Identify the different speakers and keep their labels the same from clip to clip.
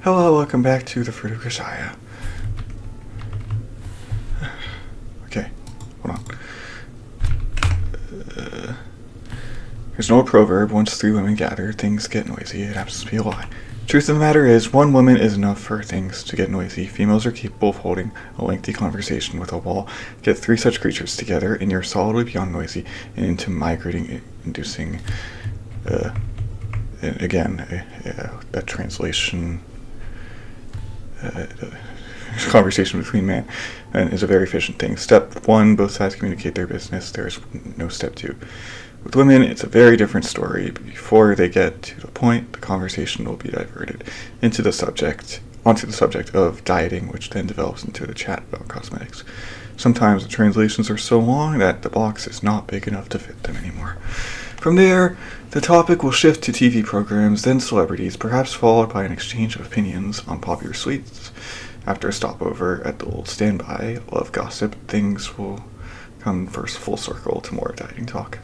Speaker 1: Hello, welcome back to the Fruit of Grisaia. Okay, hold on. There's an old proverb, once three women gather, things get noisy. It happens to be a lie. Truth of the matter is, one woman is enough for things to get noisy. Females are capable of holding a lengthy conversation with a wall. Get three such creatures together, and you're solidly beyond noisy and into migrating, inducing, again, a translation, conversation between man and is a very efficient thing. Step one, both sides communicate their business. There's no step two. With women, it's a very different story. Before they get to the point, the conversation will be diverted onto the subject of dieting, which then develops into the chat about cosmetics. Sometimes the translations are so long that the box is not big enough to fit them anymore. From there, the topic will shift to TV programs, then celebrities, perhaps followed by an exchange of opinions on popular sweets. After a stopover at the old standby of gossip, things will come first full circle to more dieting talk.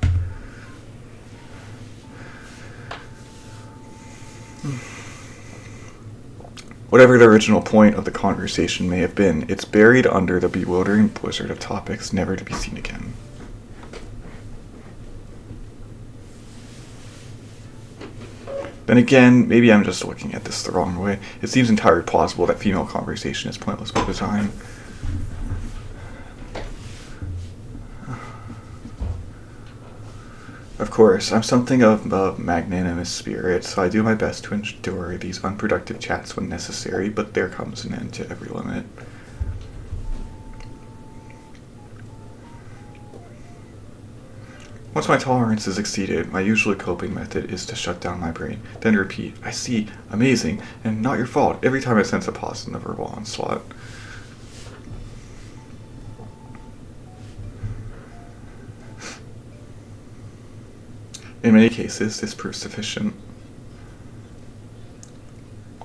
Speaker 1: Whatever the original point of the conversation may have been, it's buried under the bewildering blizzard of topics never to be seen again. Then again, maybe I'm just looking at this the wrong way. It seems entirely plausible that female conversation is pointless by design. Of course, I'm something of a magnanimous spirit, so I do my best to endure these unproductive chats when necessary, but there comes an end to every limit. Once my tolerance is exceeded, my usual coping method is to shut down my brain, then repeat, I see, amazing, and not your fault, every time I sense a pause in the verbal onslaught. In many cases, this proves sufficient.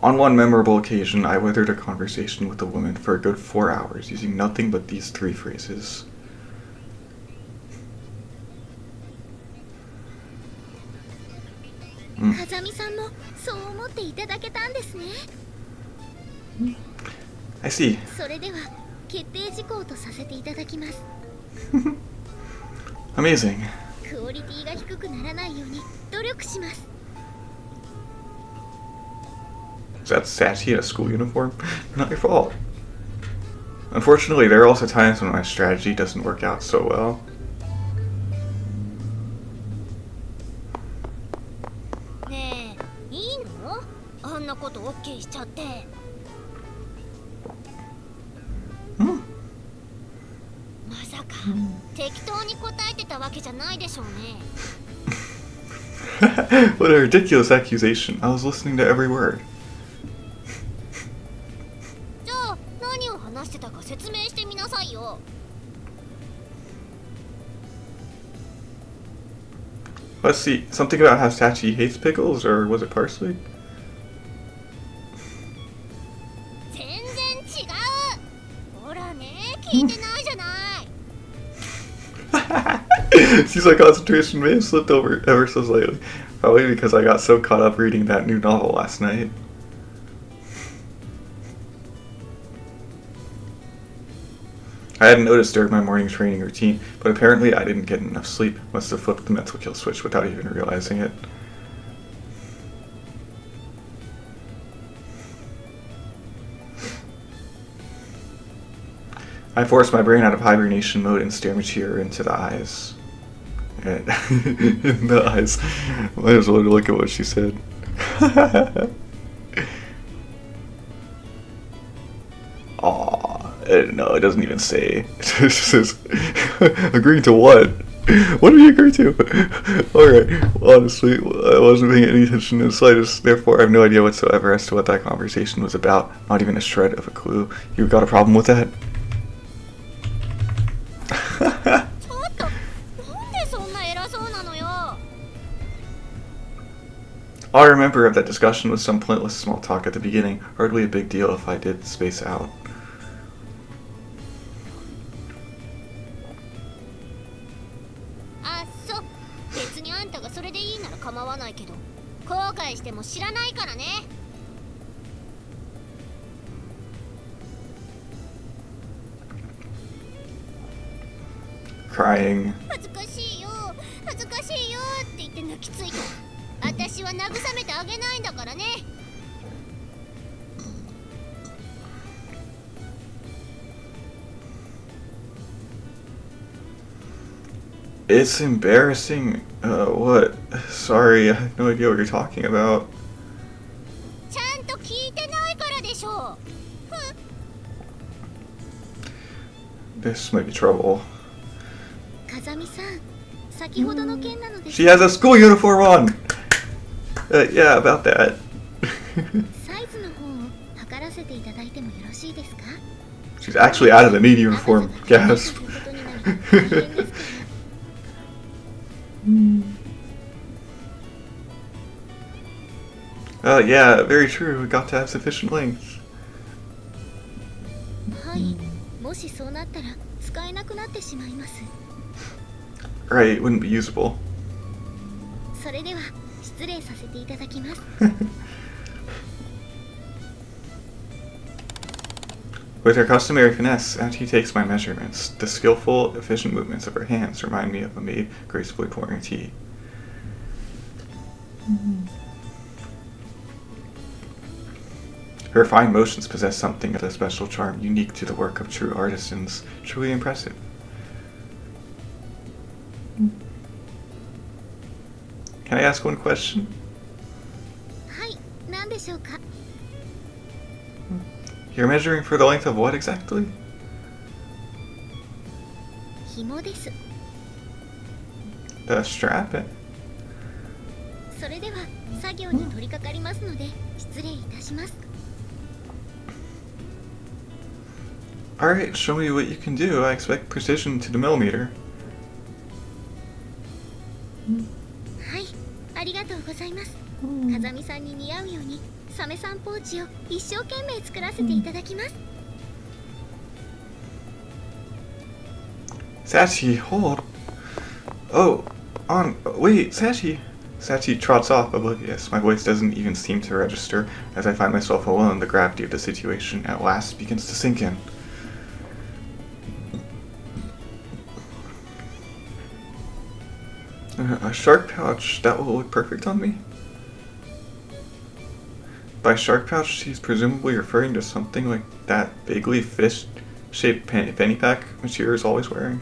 Speaker 1: On one memorable occasion, I weathered a conversation with a woman for a good 4 hours, using nothing but these three phrases. I see. Amazing. Is that Sachi in a school uniform? Not your fault. Unfortunately, there are also times when my strategy doesn't work out so well. What a ridiculous accusation. I was listening to every word. Let's see, something about how Sachi hates pickles, or was it parsley? Seems like concentration may have slipped over ever so slightly. Probably because I got so caught up reading that new novel last night. I hadn't noticed during my morning training routine, but apparently I didn't get enough sleep. Must have flipped the mental kill switch without even realizing it. I forced my brain out of hibernation mode and stare Machira into the eyes. In the eyes. Might as well look at what she said. Aw, no, it doesn't even say. It just says, agreeing to what? What did you agree to? Alright, well, honestly, I wasn't paying any attention in the slightest, therefore I have no idea whatsoever as to what that conversation was about. Not even a shred of a clue. You got a problem with that? All I remember of that discussion was some pointless small talk at the beginning, hardly a big deal if I did space out. crying.
Speaker 2: 恥ずかしいよ恥ずかしいよって言って泣きついた。私は慰めてあげないんだからね。
Speaker 1: It's embarrassing. What? Sorry, I have no idea what you're talking about.
Speaker 2: ちゃんと聞いてないからでしょ。
Speaker 1: This might be trouble.
Speaker 2: 風見さん、先ほどの件なのです。
Speaker 1: She has a school uniform on! Yeah, about that.
Speaker 2: サイズの方を測らせていただいてもよろしいですか？
Speaker 1: She's actually out of the meat uniform. Gasp. Yeah, very true. We got to have sufficient length.
Speaker 2: はい、もしそうなったら使えなくなってしまいます。
Speaker 1: Right, it wouldn't be usable.
Speaker 2: それでは失礼させていただきます。
Speaker 1: With her customary finesse, Sachi takes my measurements. The skillful, efficient movements of her hands remind me of a maid gracefully pouring tea. Her fine motions possess something of a special charm unique to the work of true artisans. Truly impressive. Can I ask one question?
Speaker 2: はい、何でしょうか。
Speaker 1: You're measuring for the length of what exactly?
Speaker 2: 紐です。
Speaker 1: The strap?
Speaker 2: それでは作業に取り掛かりますので失礼いたします。
Speaker 1: Alright, show me what you can do. I expect precision to the millimeter.
Speaker 2: はい、ありがとうございます。風見さんに似合うようにサメさんポーチを一生懸命作らせていただきます。
Speaker 1: Sachi, hold. Oh, wait, Sachi. Sachi trots off, oblivious. My voice doesn't even seem to register. As I find myself alone, the gravity of the situation at last begins to sink in. A shark pouch, that will look perfect on me. By shark pouch, she's presumably referring to something like that vaguely fish-shaped fanny pack Machiro is always wearing.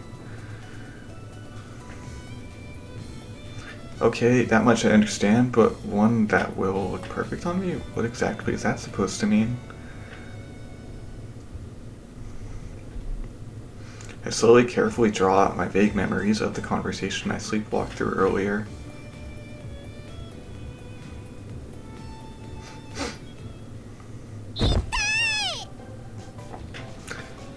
Speaker 1: Okay, that much I understand, but one that will look perfect on me? What exactly is that supposed to mean? I slowly, carefully draw out my vague memories of the conversation I sleepwalked through earlier.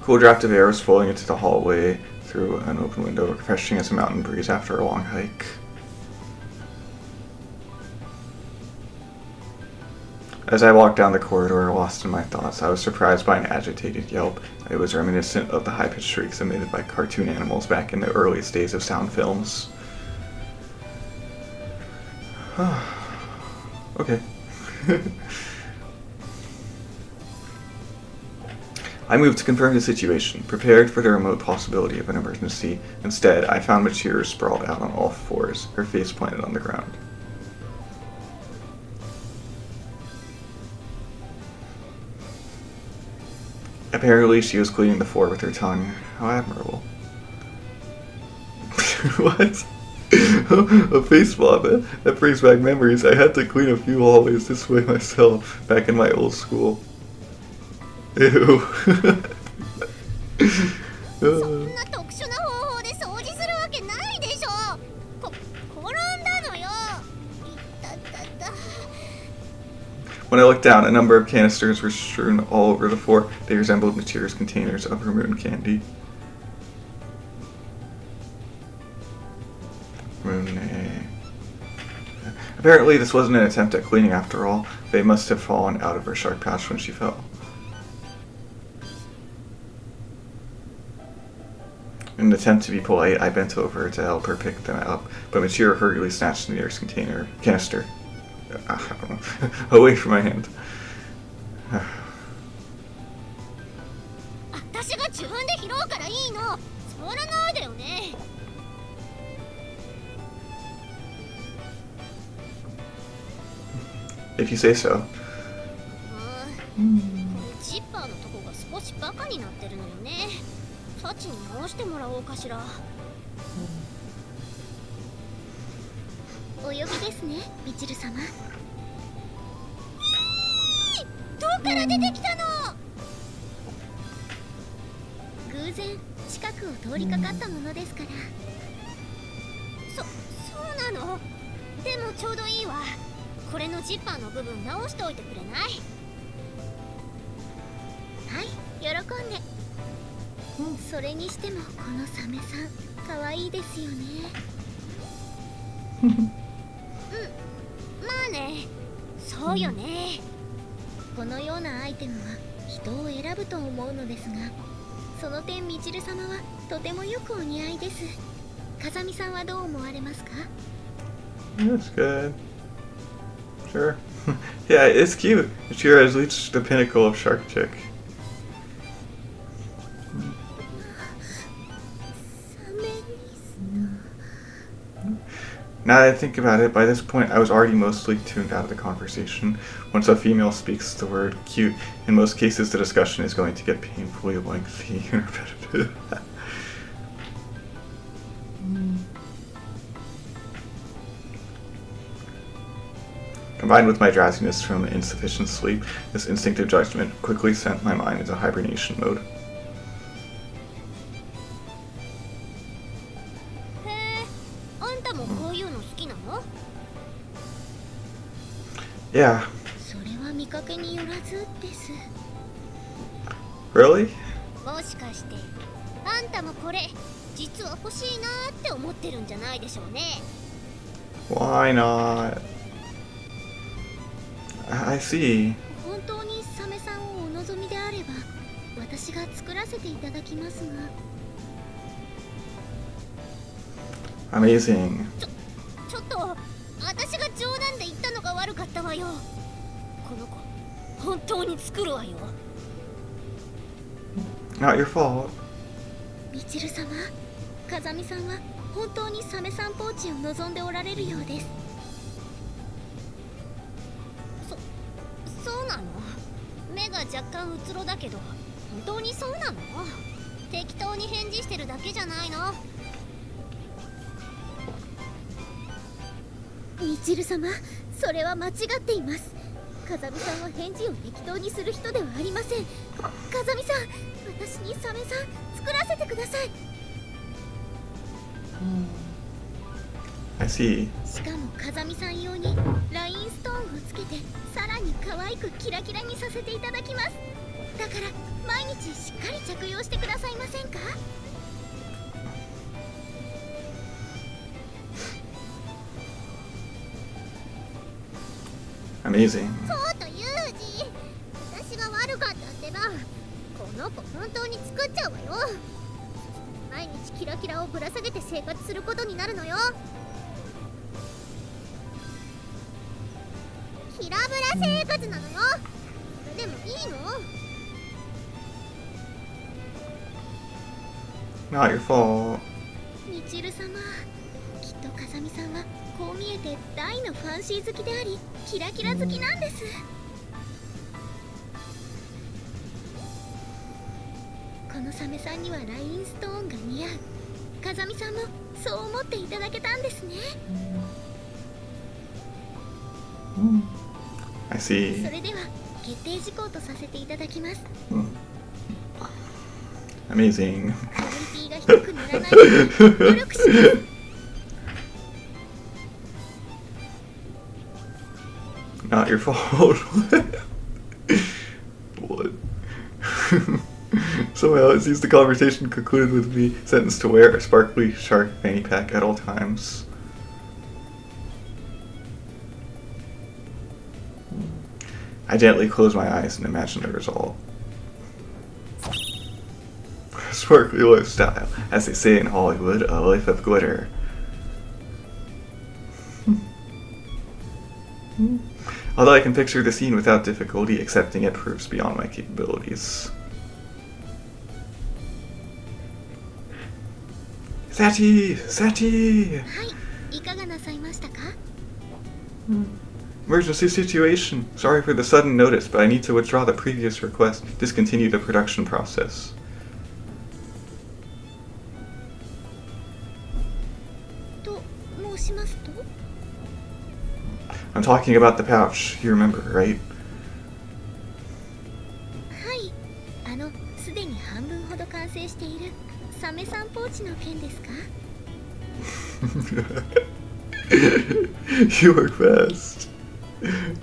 Speaker 1: Cool draft of air was flowing into the hallway through an open window, refreshing as a mountain breeze after a long hike. As I walked down the corridor, lost in my thoughts, I was surprised by an agitated yelp. It was reminiscent of the high-pitched shrieks emitted by cartoon animals back in the earliest days of sound films. Okay. I moved to confirm the situation, prepared for the remote possibility of an emergency. Instead, I found Machiro sprawled out on all fours, her face planted on the ground. Apparently, she was cleaning the floor with her tongue. How admirable. What? A face swab. That brings back memories. I had to clean a few hallways this way myself, back in my old school. Ew.
Speaker 2: そんな特殊な方法で掃除するわけないでしょ。転んだのよ。いたたた。
Speaker 1: When I looked down, a number of canisters were strewn all over the floor. They resembled Machiro's containers of her moon candy. Apparently, this wasn't an attempt at cleaning after all. They must have fallen out of her shark pouch when she fell. In an attempt to be polite, I bent over to help her pick them up, but Machiro hurriedly snatched the nearest canister. I don't know, away from my hand.
Speaker 2: 私が自分で拾うからいいの。触らないでよね。
Speaker 1: If you say so.
Speaker 2: このジッパーのとこが少しバカになってるのよね。サチに直してもらおうかしら。お呼びですね、ミチル様。どっから出てきたの？偶然近くを通りかかったものですから。そうなの？でもちょうどいいわ。これのジッパーの部分直しておいてくれない？はい、喜んで。それにしてもこのサメさん可愛いですよね。まあね、そうよね。このようなアイテムは人を選ぶと思うのですが、その点みちる様はとてもよくお似合いです。風見さんはどう思われますか？
Speaker 1: That's good. Sure. Yeah, it's cute. Shira has reached the pinnacle of Shark Chick. Now that I think about it, by this point I was already mostly tuned out of the conversation. Once a female speaks the word cute, in most cases the discussion is going to get painfully lengthy and repetitive. Combined with my drowsiness from insufficient sleep, this instinctive judgment quickly sent my mind into hibernation mode.
Speaker 2: へえ、あんたもこういうの好きなの？
Speaker 1: Yeah.
Speaker 2: それは見かけによらずです。
Speaker 1: Really?
Speaker 2: もしかしてあんたもこれ実は欲しいなーって思ってるんじゃないでしょうね。
Speaker 1: Why not? I see.
Speaker 2: 本当にサメさんをお望みであれば私が作らせていただきますが。
Speaker 1: Amazing.
Speaker 2: ちょっと私が冗談で言ったのが悪かったわよ。この子本当に作るわよ。
Speaker 1: Not your fault.
Speaker 2: みちる様、風見さんは本当にサメさんポーチを望んでおられるようです。そうなの？目が若干うつろだけど本当にそうなの？適当に返事してるだけじゃないの？みちる様、それは間違っています。風見さんは返事を適当にする人ではありません。風見さん、私にサメさん作らせてください。
Speaker 1: I see.
Speaker 2: しかも風見さん用にラインストーンをつけてさらに可愛くキラキラにさせていただきます。だから毎日しっかり着用してくださいませんか？
Speaker 1: Amazing.
Speaker 2: そうとユージ、私が悪かったってば。この子本当に作っちゃうわよ。毎日キラキラをぶら下げて生活することになるのよ。キラブラ生活なのよ。それでもいいの
Speaker 1: Not your fault.
Speaker 2: みちる様、きっと風見さんはこう見えて大のファンシー好きでありキラキラ好きなんです。このサメさんにはラインストーンが似合う。風見さんもそう思っていただけたんですね。
Speaker 1: I
Speaker 2: そ
Speaker 1: see.
Speaker 2: れでは決定事項とさせていただきます。
Speaker 1: Amazing.
Speaker 2: クオリティが低くならないように努力します。
Speaker 1: Not your fault. What? Somehow it seems the conversation concluded with me sentenced to wear a sparkly shark fanny pack at all times. I gently close my eyes and imagine the result. Sparkly lifestyle, as they say in Hollywood, a life of glitter. Although I can picture the scene without difficulty, accepting it proves beyond my capabilities. Sachi! Sachi!
Speaker 2: はい、いかがなさいましたか？
Speaker 1: Emergency situation. Sorry for the sudden notice, but I need to withdraw the previous request. Discontinue the production process. I'm talking about the pouch. You remember, right?
Speaker 2: はい、すでに半分ほど完成しているサメさんポーチの件ですか？
Speaker 1: You work fast.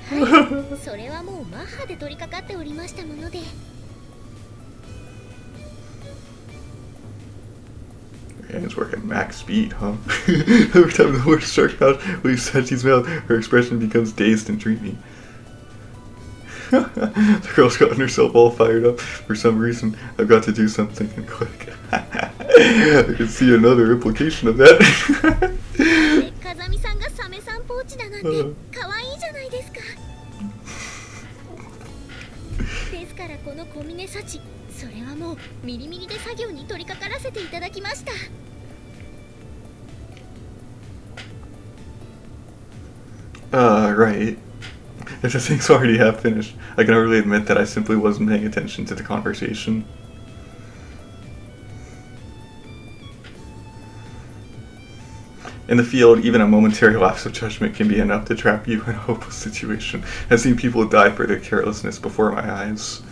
Speaker 2: はい、それはもうマッハで取り掛かっておりましたもので。
Speaker 1: Hands work at max speed, huh? Every time the word shark pouch leaves Sachi's mouth, her expression becomes dazed and dreamy. The girl's gotten herself all fired up. For some reason, I've got to do something and quick. I can see another implication of that.
Speaker 2: 風見さんがサメさんポーチだなんて可愛いじゃないですか。ですからこの小峰幸、それはもうミリミリで作業に取り掛からせていただきました。
Speaker 1: Right. If the thing's already half finished, I can hardly admit that I simply wasn't paying attention to the conversation. In the field, even a momentary lapse of judgment can be enough to trap you in a hopeless situation. I've seen people die for their carelessness before my eyes.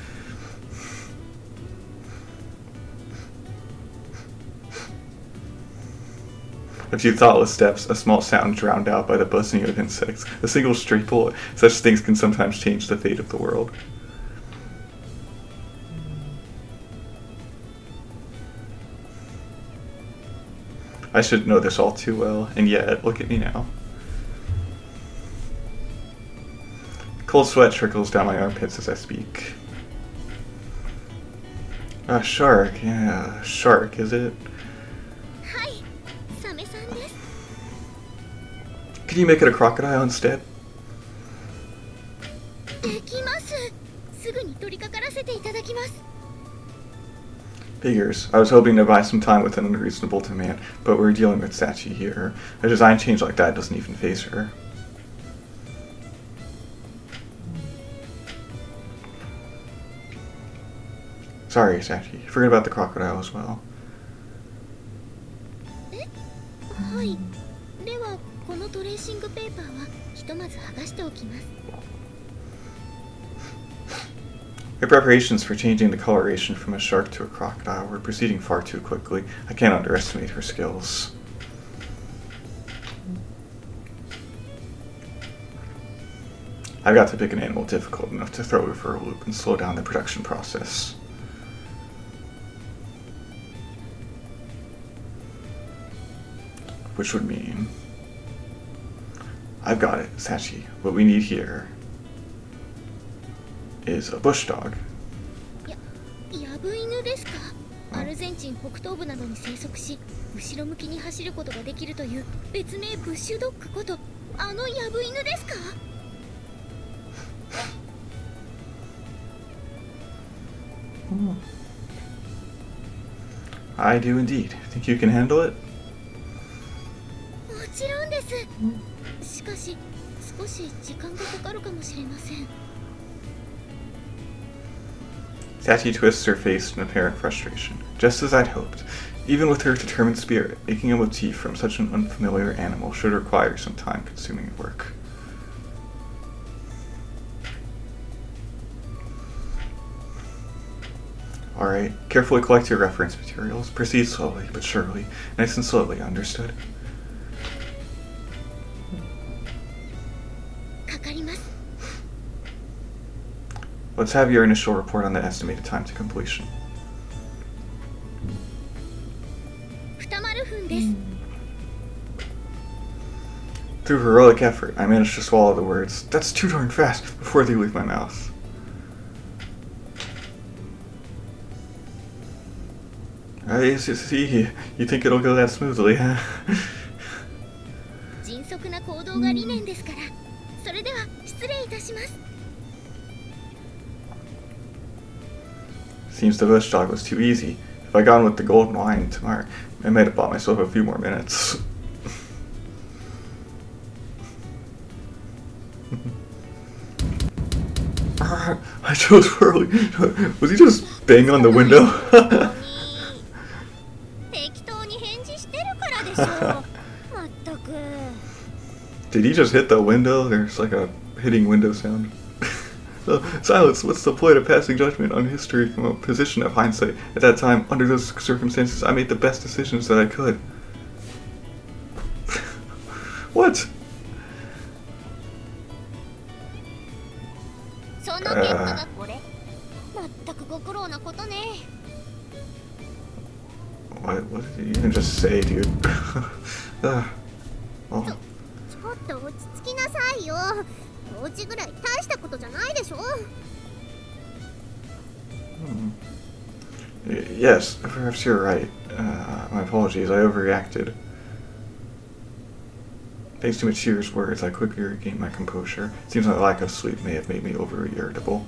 Speaker 1: A few thoughtless steps, a small sound drowned out by the buzzing of insects, a single stray bullet. Such things can sometimes change the fate of the world. I should know this all too well, and yet, look at me now. Cold sweat trickles down my armpits as I speak. A shark, yeah, shark, is it? Can you make it a crocodile instead?
Speaker 2: できます。すぐに取り掛からせていただきます。
Speaker 1: Figures. I was hoping to buy some time with an unreasonable demand, but we're dealing with Sachi here. A design change like that doesn't even faze her. Sorry, Sachi. Forget about the crocodile as well.
Speaker 2: はい。ではこのトレーシングペーパーはひとまず剥がしておきます。
Speaker 1: Her preparations for changing the coloration from a shark to a crocodile were proceeding far too quickly. I can't underestimate her skills. I've got to pick an animal difficult enough to throw her for a loop and slow down the production process. Which would mean... I've got it, Sachi. What we need here is a bush dog.
Speaker 2: ヤブ犬ですか？アルゼンチン北東部などに生息し、後ろ向きに走ることができるという別名ブッシュドッグことあのヤブ犬ですか
Speaker 1: ？I do indeed. Think you can handle it?
Speaker 2: もちろんです。しかし、少し時間がかかるかもしれません。
Speaker 1: Sachi twists her face in apparent frustration, just as I'd hoped. Even with her determined spirit, making a motif from such an unfamiliar animal should require some time-consuming work. Alright, carefully collect your reference materials. Proceed slowly, but surely. Nice and slowly, understood? Let's have your initial report on the estimated time to completion.
Speaker 2: 2分です。
Speaker 1: Through heroic effort, I managed to swallow the words, "That's too darn fast," before they leave my mouth. I see. You think it'll go that smoothly, huh?
Speaker 2: 迅速な行動が理念ですから。それでは失礼いたします。
Speaker 1: Seems the bush dog was too easy. If I'd gone with the golden wine tomorrow, I might have bought myself a few more minutes. I chose Hurley. Was he just banging on the window?
Speaker 2: 適当に返事してるからでしょまったく
Speaker 1: Did he just hit the window? There's like a hitting window sound. Silence, what's the point of passing judgment on history from a position of hindsight? At that time, under those circumstances, I made the best decisions that I could. What?
Speaker 2: その結果がこれまったくご苦労なことね
Speaker 1: What did you even just say, dude? Oh.
Speaker 2: ちょっと落ち着きなさいよお家ぐらい大したことじゃないでしょ
Speaker 1: Yes, perhaps you're right. My apologies, I overreacted. Thanks to Machir's words, I quickly regained my composure. Seems my lack of sleep may have made me overly irritable.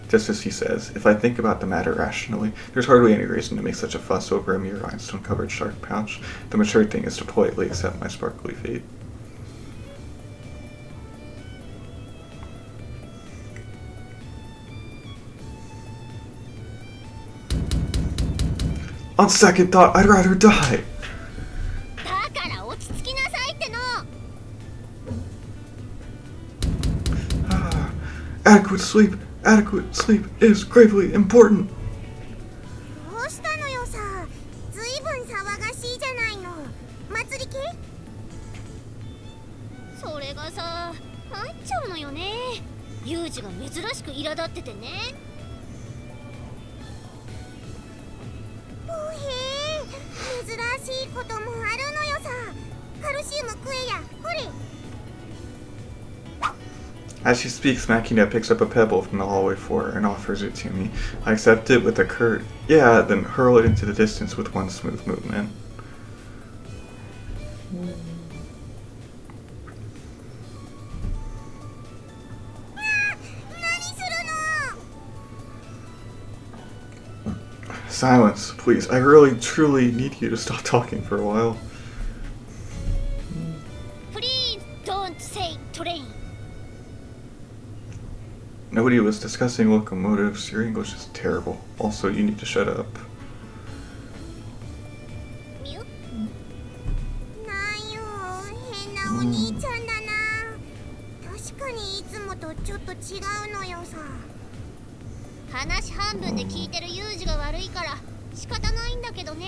Speaker 1: Just as he says, if I think about the matter rationally, there's hardly any reason to make such a fuss over a mere rhinestone-covered shark pouch. The mature thing is to politely accept my sparkly fate. On second thought, I'd rather die!
Speaker 2: だから落ち着きなさいっての
Speaker 1: Adequate sleep is gravely important.
Speaker 2: どうしたのよさずいぶん騒がしいじゃないの祭り系それがさ入っちゃうのよねユージが珍しく苛立っててね珍しいこともあるのよさカルシウム食えやほれ
Speaker 1: As she speaks, Makina picks up a pebble from the hallway floor and offers it to me. I accept it with a curt, yeah, then hurl it into the distance with one smooth movement. Silence, please. I really, truly need you to stop talking for a while.
Speaker 2: Please don't say train.
Speaker 1: Nobody was discussing locomotives. Your English is terrible. Also, you need to shut up.
Speaker 2: なんよ変なお兄ちゃんだな確かにいつもとちょっと違うのよさ話半分で聞いてるユージが悪いから仕方ないんだけどね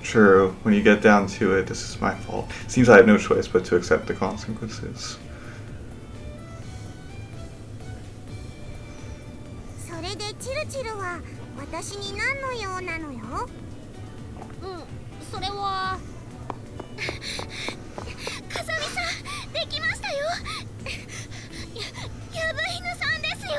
Speaker 1: True. When you get down to it, this is my fault. Seems I had no choice but to accept the consequences.
Speaker 2: それでチルチルは私に何の用なのよそれは風見さんできましたよやぶ犬さんですよ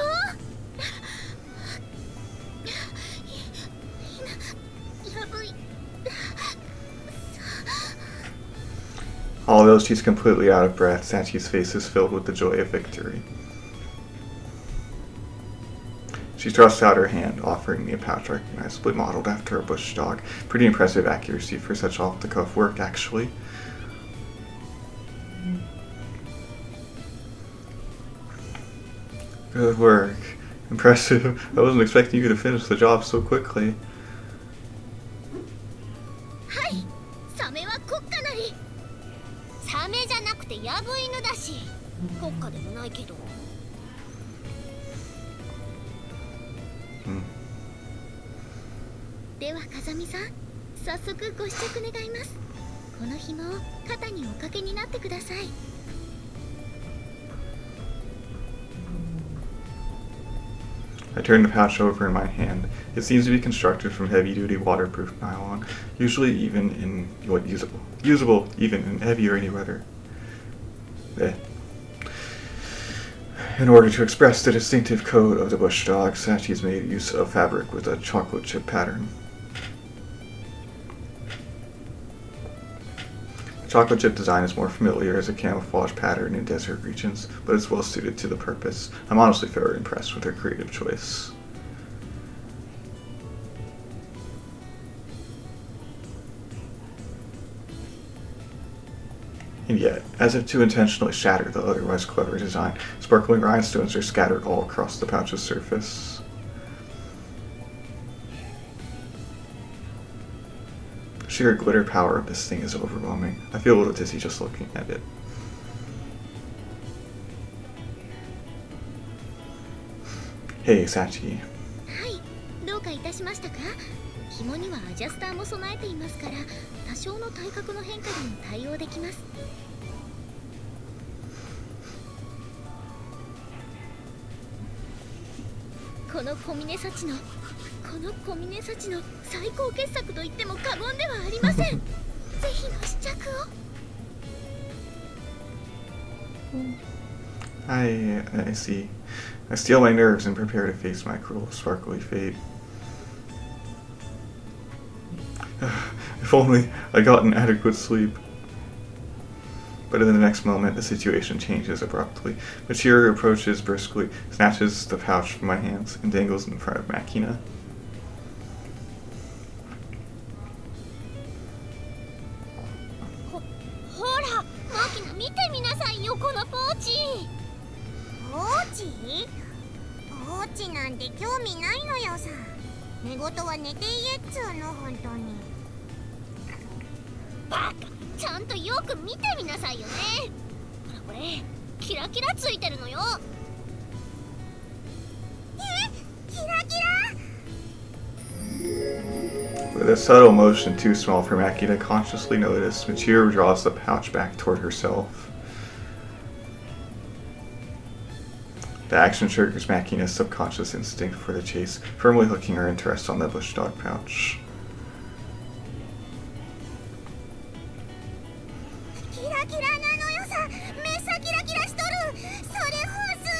Speaker 1: Although she's completely out of breath, Sachi's face is filled with the joy of victory. She thrusts out her hand, offering me a pouch recognizably modeled after a bush dog. Pretty impressive accuracy for such off-the-cuff work, actually. Good work. Impressive. I wasn't expecting you to finish the job so quickly.
Speaker 2: はいサメは国家なりサメじゃなくてヤブ犬だし国家でもないけどでは風見さん早速ご試着願いますこの紐を肩におかけになってください
Speaker 1: I turn the pouch over in my hand. It seems to be constructed from heavy-duty waterproof nylon, usually even in usable even in heavy or rainy weather. In order to express the distinctive coat of the bush dog, Sachi's made use of fabric with a chocolate chip pattern. The chocolate chip design is more familiar as a camouflage pattern in desert regions, but it's well suited to the purpose. I'm honestly very impressed with her creative choice. And yet, as if to intentionally shatter the otherwise clever design, sparkling rhinestones are scattered all across the pouch's surface. The sheer glitter power of this thing is overwhelming. I feel a little dizzy just looking at it. Hey, Sachi.
Speaker 2: はい、どうかいたしましたか？紐にはアジャスターも備えていますから、多少の体格の変化にも対応できます。この小峰幸の最高傑作と言っても過言ではありません。ぜひの試着を。
Speaker 1: I see. I steel my nerves and prepare to face my cruel, sparkly fate. If only I got an adequate sleep. But in the next moment, the situation changes abruptly. Machiro approaches briskly, snatches the pouch from my hands, and dangles in front of Makina.
Speaker 2: ほら、マキナ見てみなさいよ、このポーチ。ポーチ？ポーチなんて興味ないのよさ。寝言は寝ていえっつうの、本当に。バカ、ちゃんとよく見てみなさいよね。ほらこれ、キラキラついてるのよ。キラキラ
Speaker 1: With a subtle motion too small for Maki to consciously notice, Machiro draws the pouch back toward herself. The action triggers Makina's subconscious instinct for the chase, firmly hooking her interest on the bush dog pouch.
Speaker 2: キラキラなのよさ。めっさキラキラしとる。それ欲し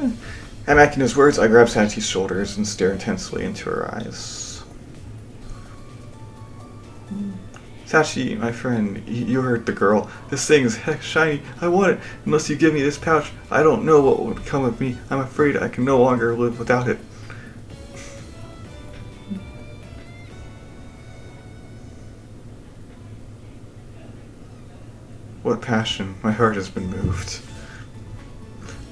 Speaker 2: い。
Speaker 1: At Makina's words, I grab Sachi's shoulders and stare intensely into her eyes. Sachi, my friend, you heard the girl. This thing is heck shiny. I want it. Unless you give me this pouch, I don't know what will become of me. I'm afraid I can no longer live without it. What passion. My heart has been moved.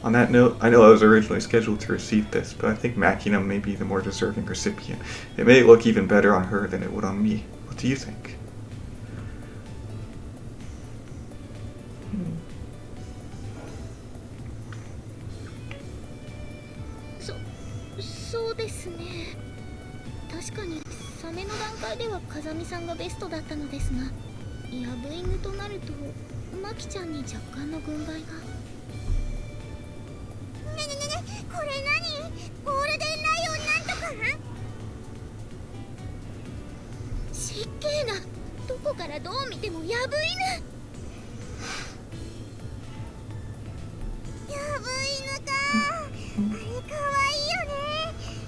Speaker 1: On that note, I know I was originally scheduled to receive this, but I think Makina may be the more deserving recipient. It may look even better on her than it would on me. What do you think?
Speaker 2: そうですね。確かにサメの段階では風見さんがベストだったのですが、ヤブイヌとなるとマキちゃんに若干の軍配が。ねこれ何？ゴールデンライオンなんとか？失敬な。どこからどう見てもヤブイヌ。ヤブイヌか。あれかわいいよね。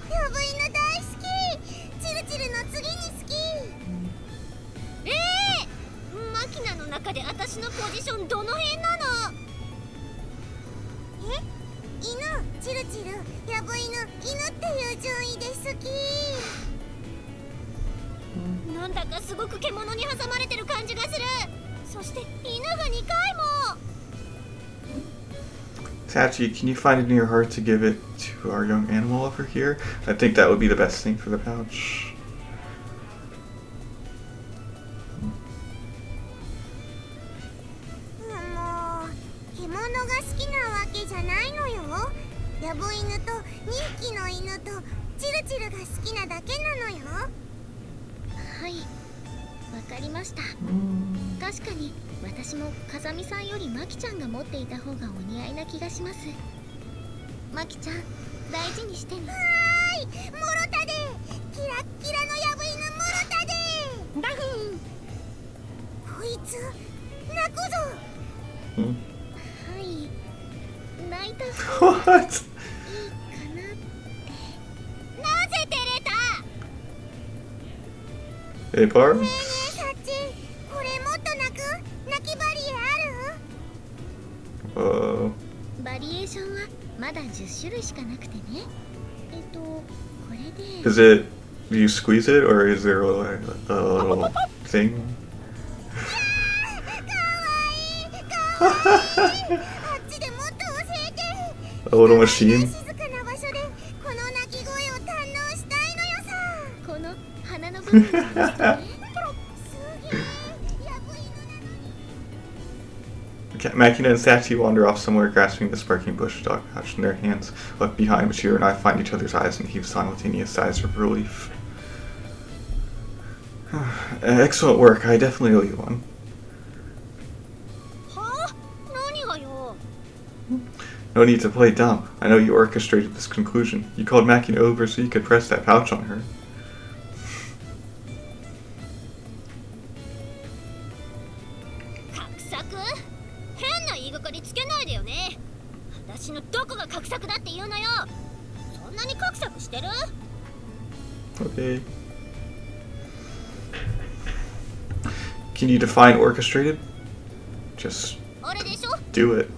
Speaker 2: ヤブイヌ大好き。チルチルの次に好き。マキナの中で私のポジションどの辺なの？犬、チルチル、ヤブイヌ、犬っていう順位で好き。なんだかすごく獣に挟まれてる感じがする。そして犬が2回も。
Speaker 1: Sachi, can you find it in your heart to give it to our young animal over here? I think that would be the best thing for the pouch.
Speaker 2: もう、獣が好きなわけじゃないのよ。ヤブイヌと2匹の犬とチルチルが好きなだけなのよ。はい、わかりました。確かに私も風見さんよりマキちゃんが持っていた方がお似合いな気がします。マキちゃん、大事にしてね。はーい、もろたで。キラッキラのヤブイヌもろたで。ダフン。こいつ泣くぞ。はい、泣いた方がいいかなって。なぜ照れた？
Speaker 1: Hey, Barb?
Speaker 2: ねえねえ、サッチ、これもっと泣く？泣きバリエある？バリエーションはまだ10種類しかなくてね。これで。
Speaker 1: Is it, do you squeeze it or is there a little thing?
Speaker 2: ちでもっと教えて。
Speaker 1: A little machine.
Speaker 2: 静かな場所でこの鳴き声を堪能したいのよさ。この鼻の部分にしてね。すげえ。やぶ犬なのに。
Speaker 1: Makina and Sachi wander off somewhere, grasping the sparking bush dog pouch in their hands. Left behind, Machiro and I find each other's eyes and heave simultaneous sighs of relief. Excellent work. I definitely owe you one. No need to play dumb. I know you orchestrated this conclusion. You called Makina over so you could press that pouch on her. Okay. Can you define orchestrated? Just do it.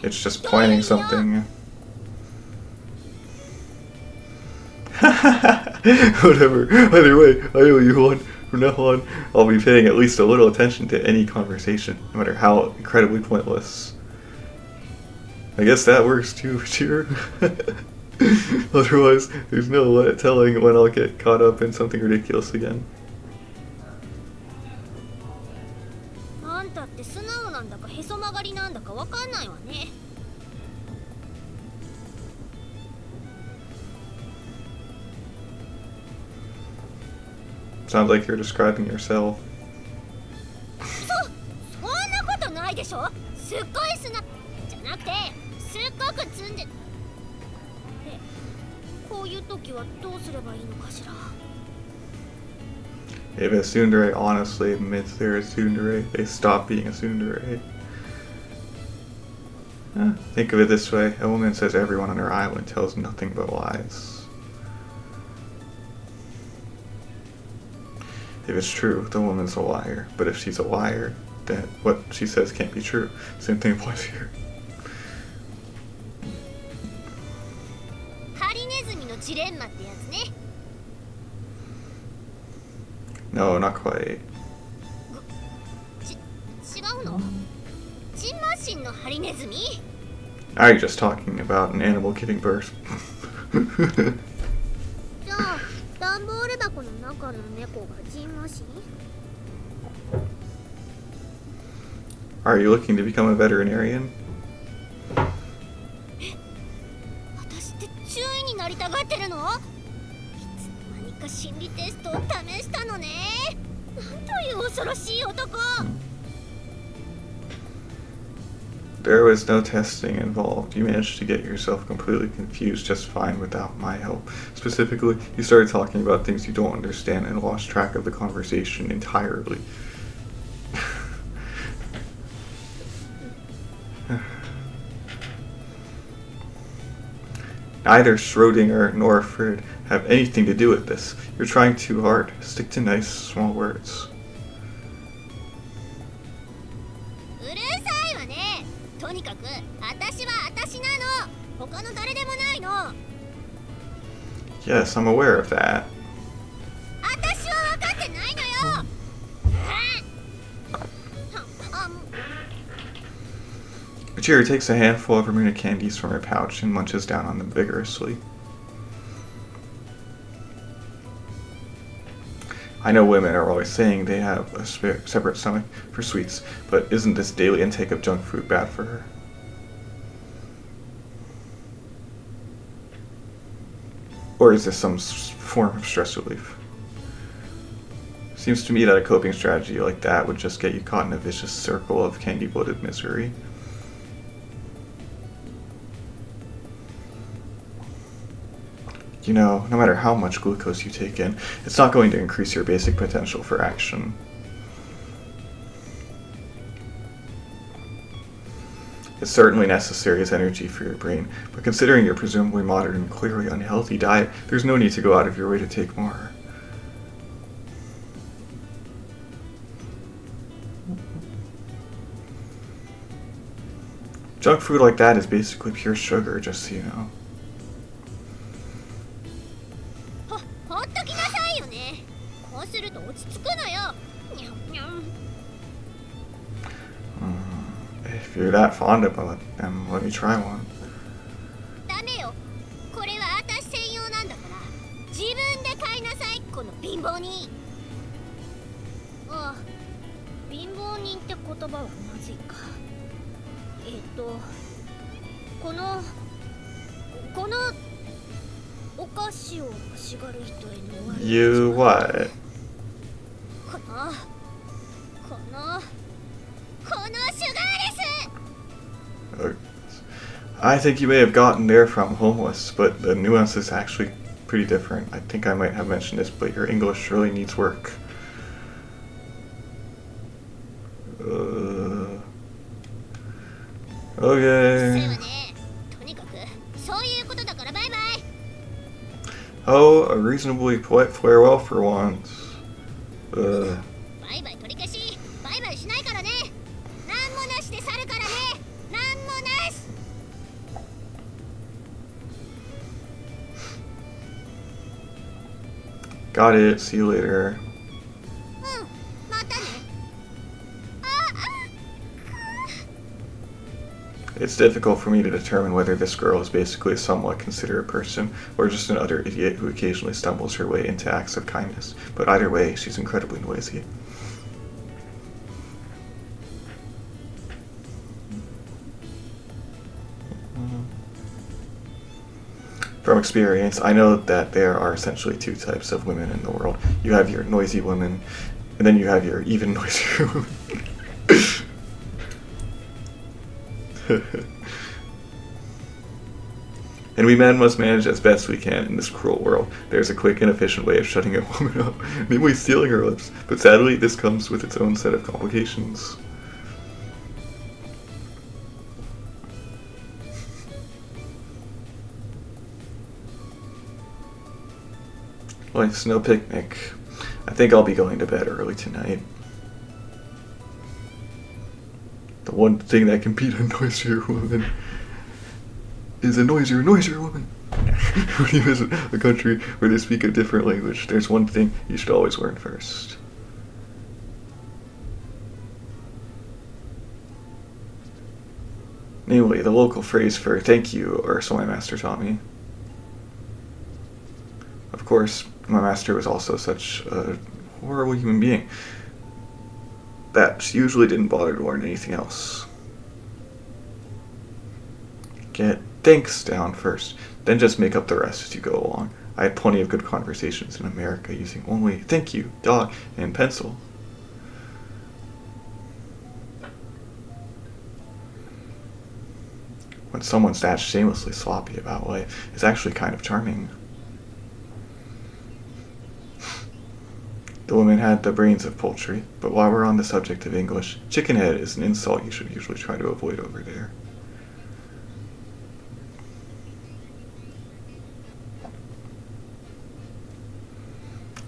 Speaker 1: It's just planning something. Whatever. Either way, I owe you one. From now on, I'll be paying at least a little attention to any conversation, no matter how incredibly pointless. I guess that works too, Chiro. Otherwise, there's no telling when I'll get caught up in something ridiculous again. Sounds like you're describing yourself. If a tsundere honestly admits they're a tsundere, they stop being a tsundere. Think of it this way, a woman says everyone on her island tells nothing but lies. If it's true, the woman's a liar. But if she's a liar, then what she says can't be true. Same thing applies here. No, not quite. Are you just talking about an animal giving birth? Are you looking to become a veterinarian? There was no testing involved. You managed to get yourself completely confused just fine without my help. Specifically, you started talking about things you don't understand and lost track of the conversation entirely. Neither Schrodinger nor Ferd have anything to do with this. You're trying too hard. Stick to nice, small words. Yes, I'm aware of that. Chiro takes a handful of Ramuna candies from her pouch and munches down on them vigorously. I know women are always saying they have a separate stomach for sweets, but isn't this daily intake of junk food bad for her? Or is this some form of stress relief? Seems to me that a coping strategy like that would just get you caught in a vicious circle of candy-bloated misery. You know, no matter how much glucose you take in, it's not going to increase your basic potential for action. It's certainly necessary as energy for your brain, but considering your presumably moderate and clearly unhealthy diet, there's no need to go out of your way to take more. Junk food like that is basically pure sugar, just so you know. If you're that fond of them, let me try one.
Speaker 2: ダメよ。これは私専用なんだから。自分で買いなさい、この貧乏人。ああ、貧乏人って言葉はまずいか。このお菓子を欲しがる人への悪い。
Speaker 1: You what?
Speaker 2: このシュガーレス。
Speaker 1: I think you may have gotten there from homeless, but the nuance is actually pretty different. I think I might have mentioned this, but your English really needs work. Okay. Oh, a reasonably polite farewell for once. Got it. See you later. It's difficult for me to determine whether this girl is basically a somewhat considerate person or just an utter idiot who occasionally stumbles her way into acts of kindness, but either way, she's incredibly noisy. From experience, I know that there are essentially two types of women in the world. You have your noisy women, and then you have your even noisier women. And we men must manage as best we can in this cruel world. There's a quick and efficient way of shutting a woman up, namely stealing her lips, but sadly this comes with its own set of complications. Life's no picnic. I think I'll be going to bed early tonight. The one thing that can beat a noisier woman is a noisier woman. When you visit a country where they speak a different language, there's one thing you should always learn first. Namely, the local phrase for thank you, or so my master taught me. Of course, my master was also such a horrible human being that she usually didn't bother to learn anything else. Get thanks down first, then just make up the rest as you go along. I had plenty of good conversations in America using only thank you, dog, and pencil. When someone's that shamelessly sloppy about life, it's actually kind of charming. The woman had the brains of poultry, but while we're on the subject of English, chicken head is an insult you should usually try to avoid over there.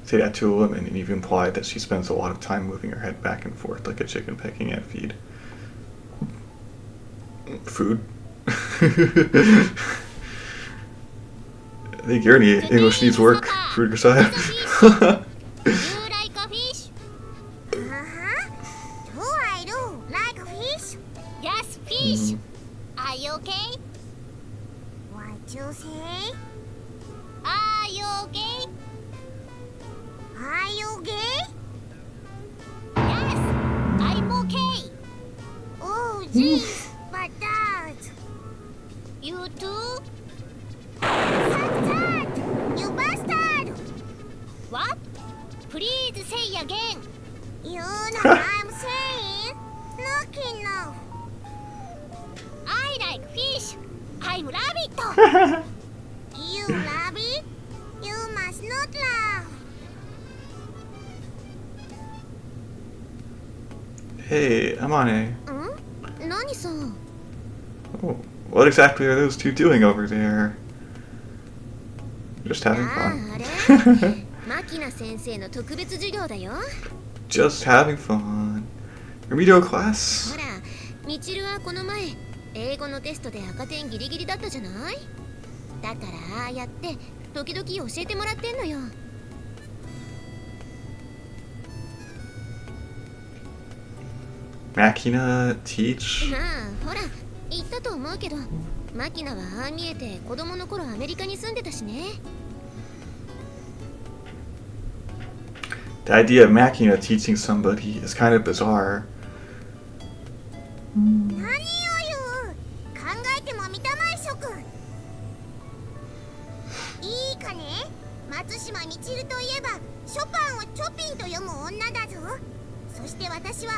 Speaker 1: Say that to a woman and you've implied that she spends a lot of time moving her head back and forth like a chicken pecking at feed. Food? I think your English needs work, Food Grisaia.
Speaker 2: Fish. Are you okay? What you say? Are you okay? Are you okay? Yes, I'm okay. Oh, jeez, but that. You too? Bastard! You bastard! What? Please say again. You know what I'm saying? Look enough. I like fish. I'm rabbit. You rabbit? You must not laugh.
Speaker 1: Hey, Amane.
Speaker 2: Nani-san?
Speaker 1: Oh, what exactly are those two doing over there? Just having fun.
Speaker 2: Makina-senseiの特別授業だよ。
Speaker 1: Just having fun. Remedial class?
Speaker 2: ほら、みちるはこの前英語のテストで赤点ギリギリだったじゃない？だからああやって時々教えてもらってんのよ。
Speaker 1: Machina teach?
Speaker 2: まあほら言ったと思うけど、マキナはああ見えて子供の頃アメリカに住んでたしね。
Speaker 1: The idea of Machina teaching somebody is kind of bizarre.
Speaker 2: 何を言う、考えても見たまい諸君。いいかね、松島みちるといえばショパンをチョピンと読む女だぞ。そして私はア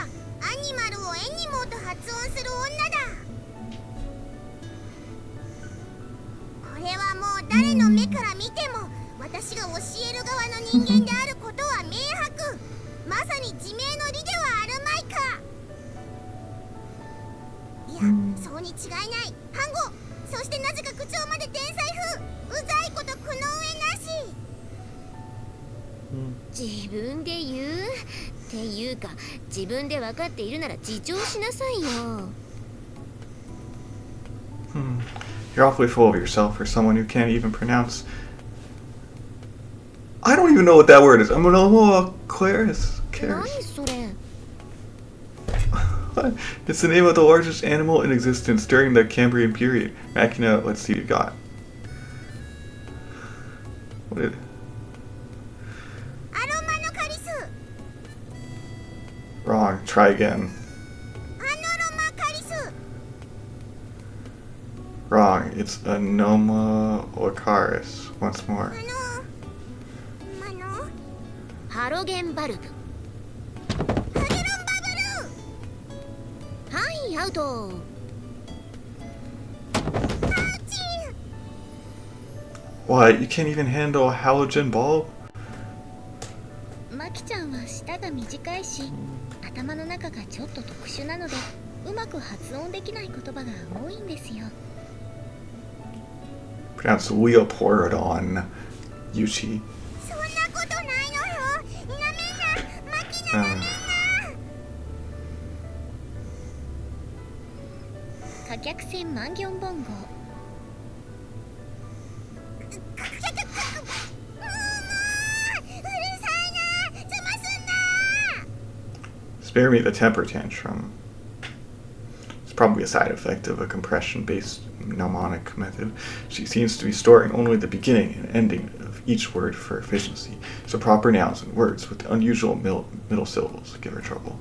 Speaker 2: ニマルをエニモーと発音する女だ。これはもう誰の目から見ても私が教える側の人間であることは明白。まさに自明の理ではあるまいか。いや、そうに違いない。反語、そしてなぜか口調まで天才風。うざいこと苦の上なし。自分で言うっていうか、自分で分かっているなら自重しなさいよ。
Speaker 1: You're awfully full of yourself for someone who can't even pronounce. I don't even know what that word is. I'm gonna Claris.
Speaker 2: 何それ。
Speaker 1: It's the name of the largest animal in existence during the Cambrian period. Machina, let's see what you got. What did... Wrong. Try again. Wrong. It's Anoma Orcaris. Once more.
Speaker 2: ハロゲンバルブ。はい、アウト。
Speaker 1: What? You can't even handle a halogen bulb?
Speaker 2: マキちゃんは舌が短いし、頭の中がちょっと特殊なので、うまく発音できない言葉が多いんですよ。
Speaker 1: Pronounce Leopoldon, Yuuji.
Speaker 2: そんなことないのよ。なめんな、マキナ、なめんな。貨客船マンギョンボン号。
Speaker 1: Spare me the temper tantrum. It's probably a side effect of a compression-based mnemonic method. She seems to be storing only the beginning and ending of each word for efficiency, so proper nouns and words with unusual middle syllables give her trouble.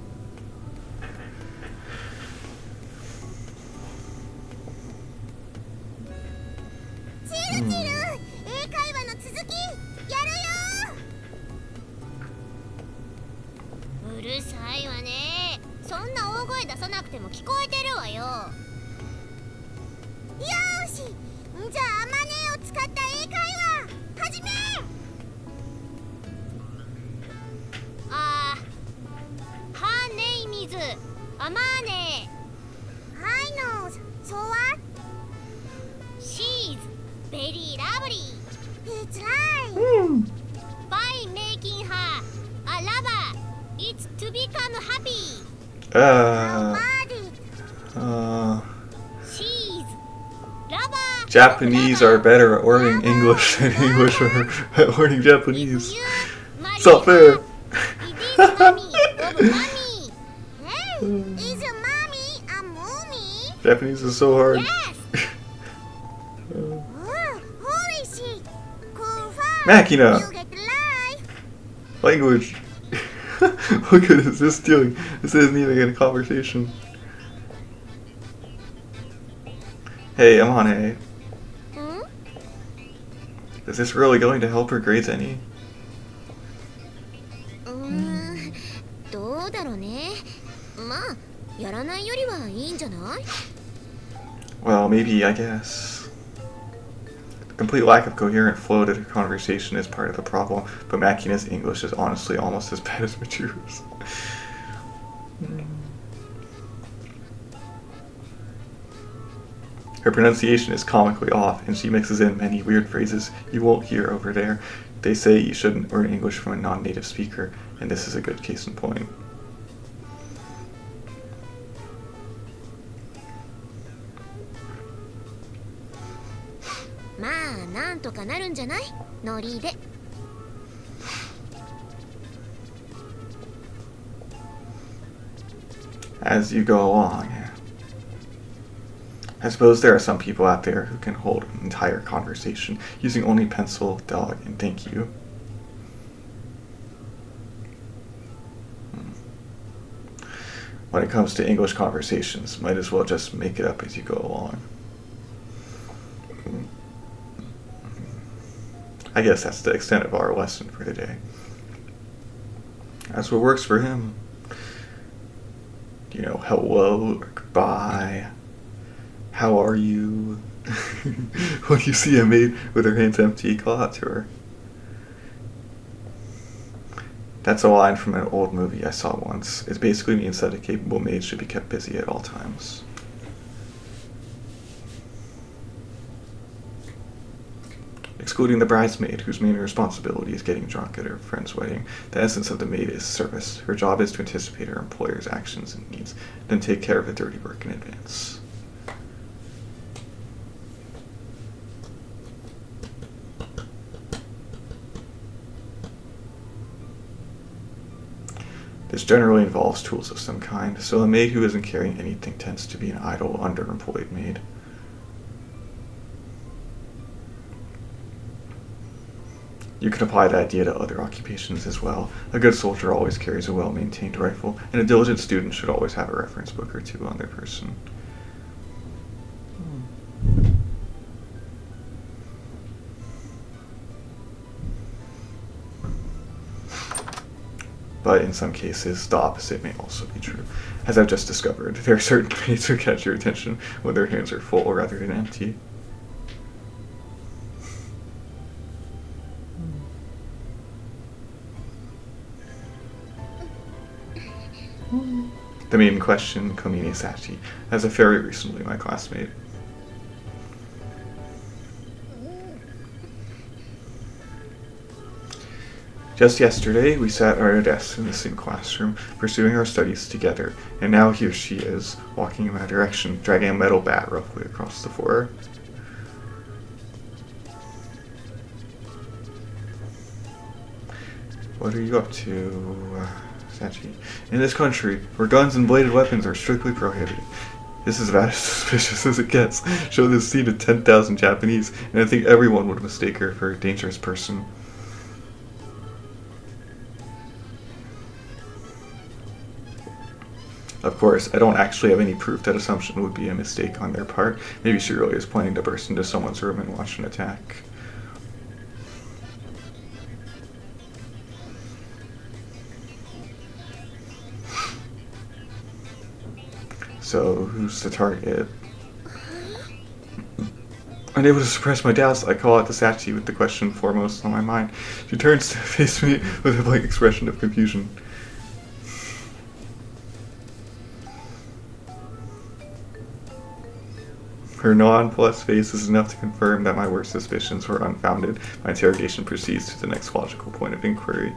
Speaker 1: Japanese are better at learning English than English are at learning Japanese. It's not fair. Japanese is so hard. Machina! Language. Look at this doing. This isn't even a conversation. Hey, I'm on A. Is this really going to help her grades any?
Speaker 2: どうだろうね。まあ、やらないよりはいいんじゃない?
Speaker 1: Well, maybe, I guess. The complete lack of coherent flow to the conversation is part of the problem, but Machina's English is honestly almost as bad as Machuru's. Her pronunciation is comically off, and she mixes in many weird phrases you won't hear over there. They say you shouldn't learn English from a non-native speaker, and this is a good case in point.
Speaker 2: まあ、なんとかなるんじゃない？ノリで。
Speaker 1: as you go along. I suppose there are some people out there who can hold an entire conversation using only pencil, dog, and thank you. When it comes to English conversations, might as well just make it up as you go along. I guess that's the extent of our lesson for the day. That's what works for him. Hello or goodbye. How are you? When you see a maid with her hands empty, call out to her. That's a line from an old movie I saw once. It basically means that a capable maid should be kept busy at all times. Excluding the bridesmaid, whose main responsibility is getting drunk at her friend's wedding, the essence of the maid is service. Her job is to anticipate her employer's actions and needs, then take care of the dirty work in advance. This generally involves tools of some kind, so a maid who isn't carrying anything tends to be an idle, underemployed maid. You can apply the idea to other occupations as well. A good soldier always carries a well-maintained rifle, and a diligent student should always have a reference book or two on their person. But in some cases, the opposite may also be true. As I've just discovered, there are certain maids who catch your attention when their hands are full rather than empty. The maid in question, Komine Sachi, as a very recently my classmate. Just yesterday, we sat at our desks in the same classroom, pursuing our studies together, and now here she is, walking in my direction, dragging a metal bat roughly across the floor. What are you up to, Sachi? In this country, where guns and bladed weapons are strictly prohibited. This is about as suspicious as it gets. Show this scene to 10,000 Japanese, and I think everyone would mistake her for a dangerous person. Of course, I don't actually have any proof that assumption would be a mistake on their part. Maybe she really is planning to burst into someone's room and launch an attack. So, who's the target? Unable to suppress my doubts, I call out to Sachi with the question foremost on my mind. She turns to face me with a blank expression of confusion. Her nonplussed face is enough to confirm that my worst suspicions were unfounded. My interrogation proceeds to the next logical point of inquiry.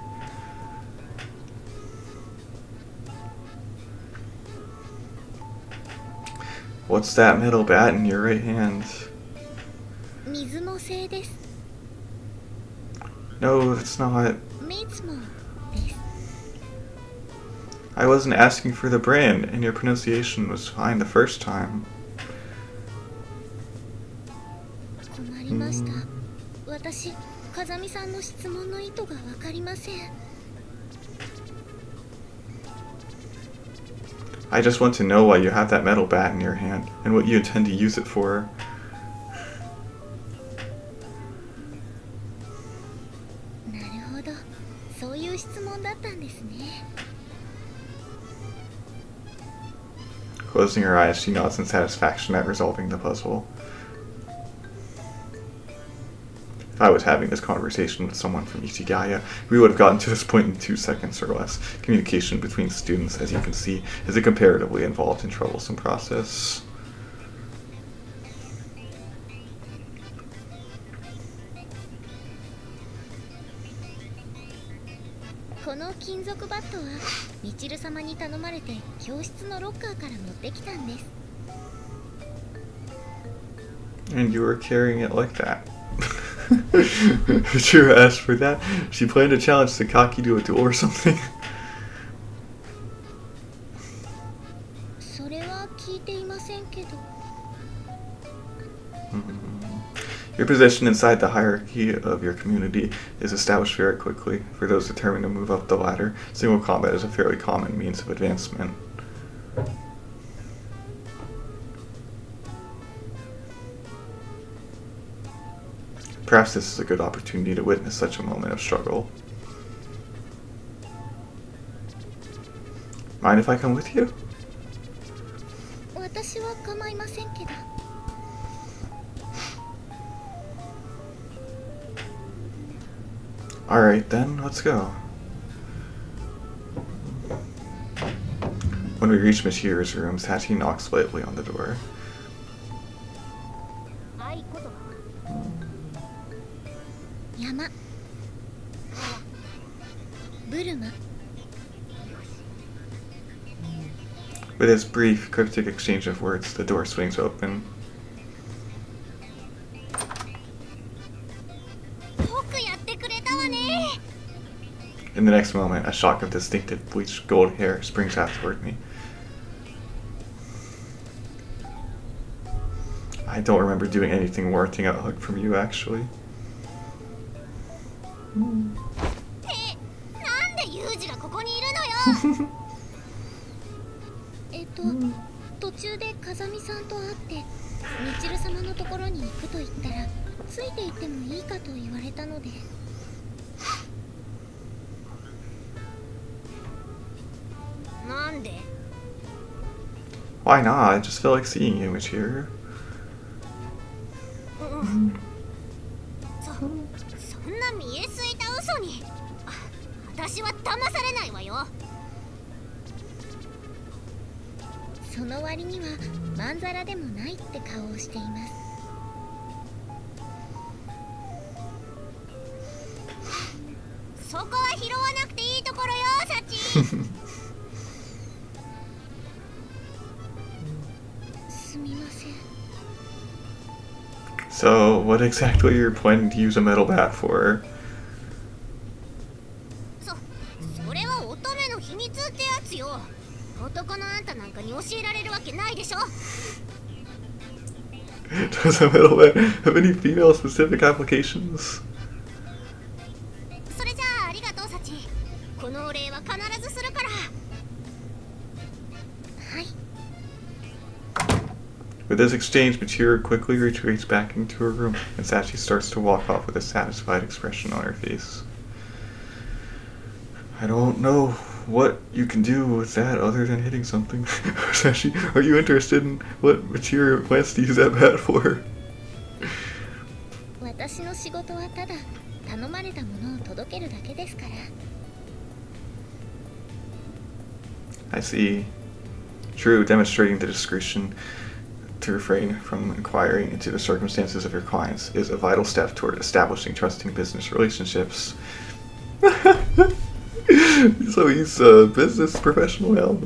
Speaker 1: What's that metal bat in your right hand? No, it's not. I wasn't asking for the brand, and your pronunciation was fine the first time. I just want to know why you have that metal bat in your hand, and what you intend to use it for. Closing her eyes, she nods in satisfaction at resolving the puzzle. If I was having this conversation with someone from Grisaia, we would have gotten to this point in 2 seconds or less. Communication between students, as you can see, is a comparatively involved and troublesome process. And you were carrying it like that. Did you ask for that? She planned to challenge Sakaki to a duel or something? Your position inside the hierarchy of your community is established very quickly. For those determined to move up the ladder, single combat is a fairly common means of advancement. Perhaps this is a good opportunity to witness such a moment of struggle. Mind if I come with you?
Speaker 2: 私は構いませんけど。
Speaker 1: Alright then, let's go. When we reach Mashira's room, Sachi knocks lightly on the door.
Speaker 2: 合言葉は山、ブルマ。
Speaker 1: With this brief, cryptic exchange of words, the door swings open.
Speaker 2: よくやってくれたわね。
Speaker 1: In the next moment, a shock of distinctive bleached gold hair springs out toward me. I don't remember doing anything warranting a hug from you, actually.
Speaker 2: なんでユージがここにいるのよ。途中で風見さんと会ってみちる様のところに行くと言ったらついて行ってもいいかと言われたので。なんで？
Speaker 1: Why not? I just feel like seeing you, Machira.
Speaker 2: そんな見えすいた嘘に私は騙されないわよ。その割にはまんざらでもないって顔をしています。そこは拾わなくていいところよ、サチ。すみません。
Speaker 1: So, what exactly are you planning to use a metal bat for?
Speaker 2: それは乙女の秘密ってやつよ。男のあんたなんかに教えられるわけないでしょ。
Speaker 1: Does a metal bat have any female-specific applications?
Speaker 2: それじゃあありがとうサチ。このお礼は必ずするから。はい。
Speaker 1: With this exchange, Machira quickly retreats back into her room, and Sachi starts to walk off with a satisfied expression on her face. I don't know what you can do with that other than hitting something. Sachi, are you interested in what Machira plans to use that bat for?
Speaker 2: 私の仕事はただ頼まれたものを届けるだけですから。
Speaker 1: I see. True, demonstrating the discretion to refrain from inquiring into the circumstances of your clients is a vital step toward establishing trusting business relationships. So he's a business professional now.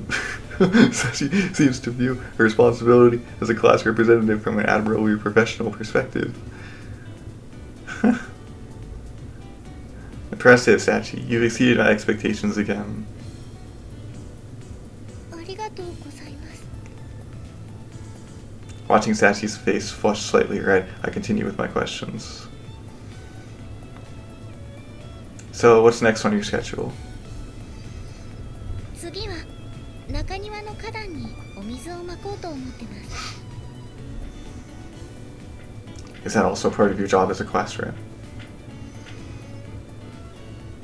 Speaker 1: Sachi seems to view her responsibility as a class representative from an admirably professional perspective. Impressive, Sachi. You've exceeded my expectations again.
Speaker 2: ありがとうございます。
Speaker 1: Watching Sachi's face flush slightly red, I continue with my questions. So, what's next on your schedule?
Speaker 2: 次は中庭の花壇にお水をまこうと思ってます。
Speaker 1: Is that also part of your job as a classroom?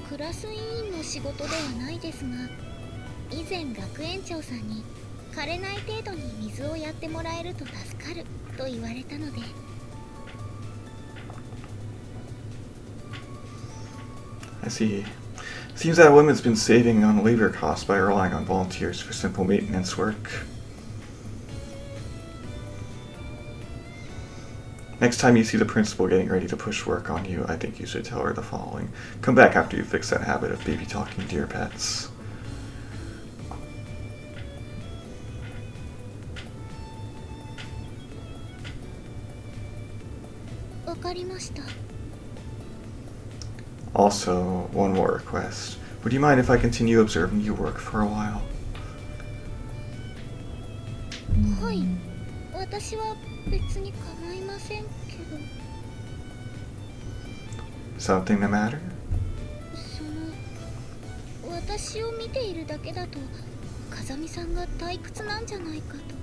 Speaker 2: クラス委員の仕事ではないですが、以前学園長さんに枯れない程度に水をやってもらえると助かると言われたので。
Speaker 1: I see. Seems that woman's been saving on labor costs by relying on volunteers for simple maintenance work. Next time you see the principal getting ready to push work on you, I think you should tell her the following. Come back after you fix that habit of baby talking to your pets.
Speaker 2: わかりました。
Speaker 1: Also, one more request. Would you mind if I continue observing you work for a while?
Speaker 2: はい。私は別に構いませんけど。
Speaker 1: Something the matter?
Speaker 2: その私を見ているだけだと風見さんが退屈なんじゃないかと。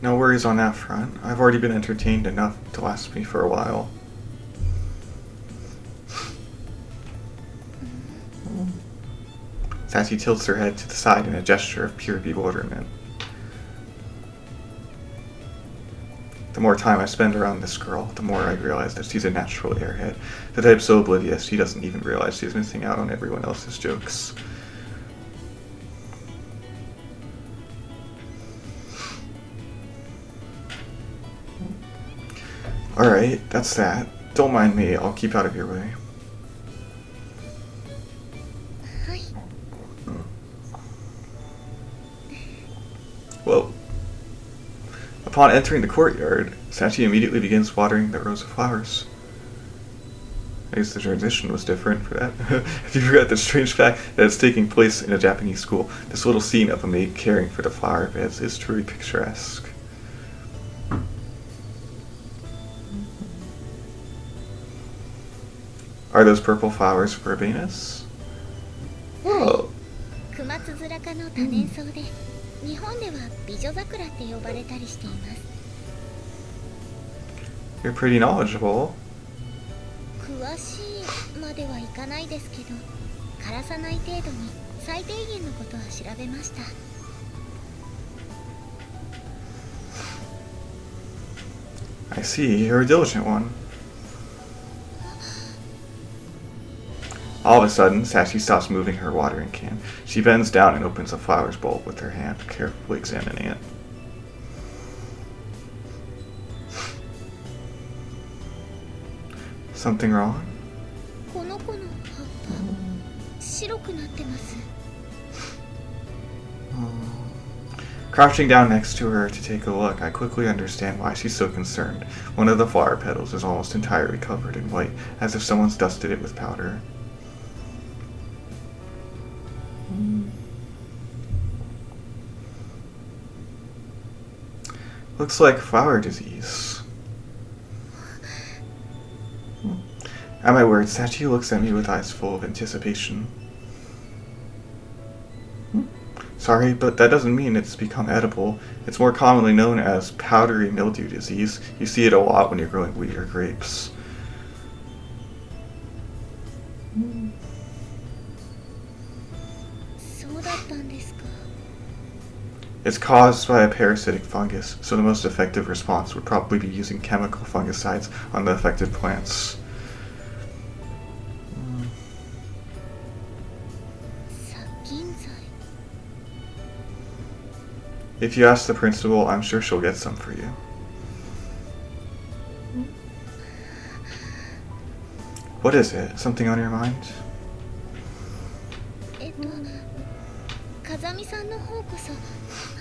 Speaker 1: No worries on that front. I've already been entertained enough to last me for a while. Sachi tilts her head to the side in a gesture of pure bewilderment. The more time I spend around this girl, the more I realize that she's a natural airhead. The type so oblivious she doesn't even realize she's missing out on everyone else's jokes. Alright, that's that. Don't mind me, I'll keep out of your way.
Speaker 2: はい。
Speaker 1: Whoa. Upon entering the courtyard, Sachi immediately begins watering the rows of flowers. I guess the transition was different for that. If you forgot the strange fact that it's taking place in a Japanese school, this little scene of a maid caring for the flower beds is truly picturesque. Are those purple flowers verbenas? Whoa.
Speaker 2: クマツヅラ科の多年草で、日本では美女桜って呼ばれたりしています。
Speaker 1: You're pretty knowledgeable.
Speaker 2: 詳しいまではいかないですけど、枯らさない程度に最低限のことは調べました。
Speaker 1: I see, you're a diligent one. All of a sudden, Sachi stops moving her watering can. She bends down and opens a flower's bowl with her hand, carefully examining it. Something wrong?
Speaker 2: この子の葉っぱ、白くなってます。
Speaker 1: Crouching down next to her to take a look, I quickly understand why she's so concerned. One of the flower petals is almost entirely covered in white, as if someone's dusted it with powder. Looks like flower disease. At my words, Sachi looks at me with eyes full of anticipation. Sorry, but that doesn't mean it's become edible. It's more commonly known as powdery mildew disease. You see it a lot when you're growing wheat or grapes. It's caused by a parasitic fungus, so the most effective response would probably be using chemical fungicides on the affected plants. If you ask the principal, I'm sure she'll get some for you. What is it? Something on your mind?
Speaker 2: 風見さんの方こそ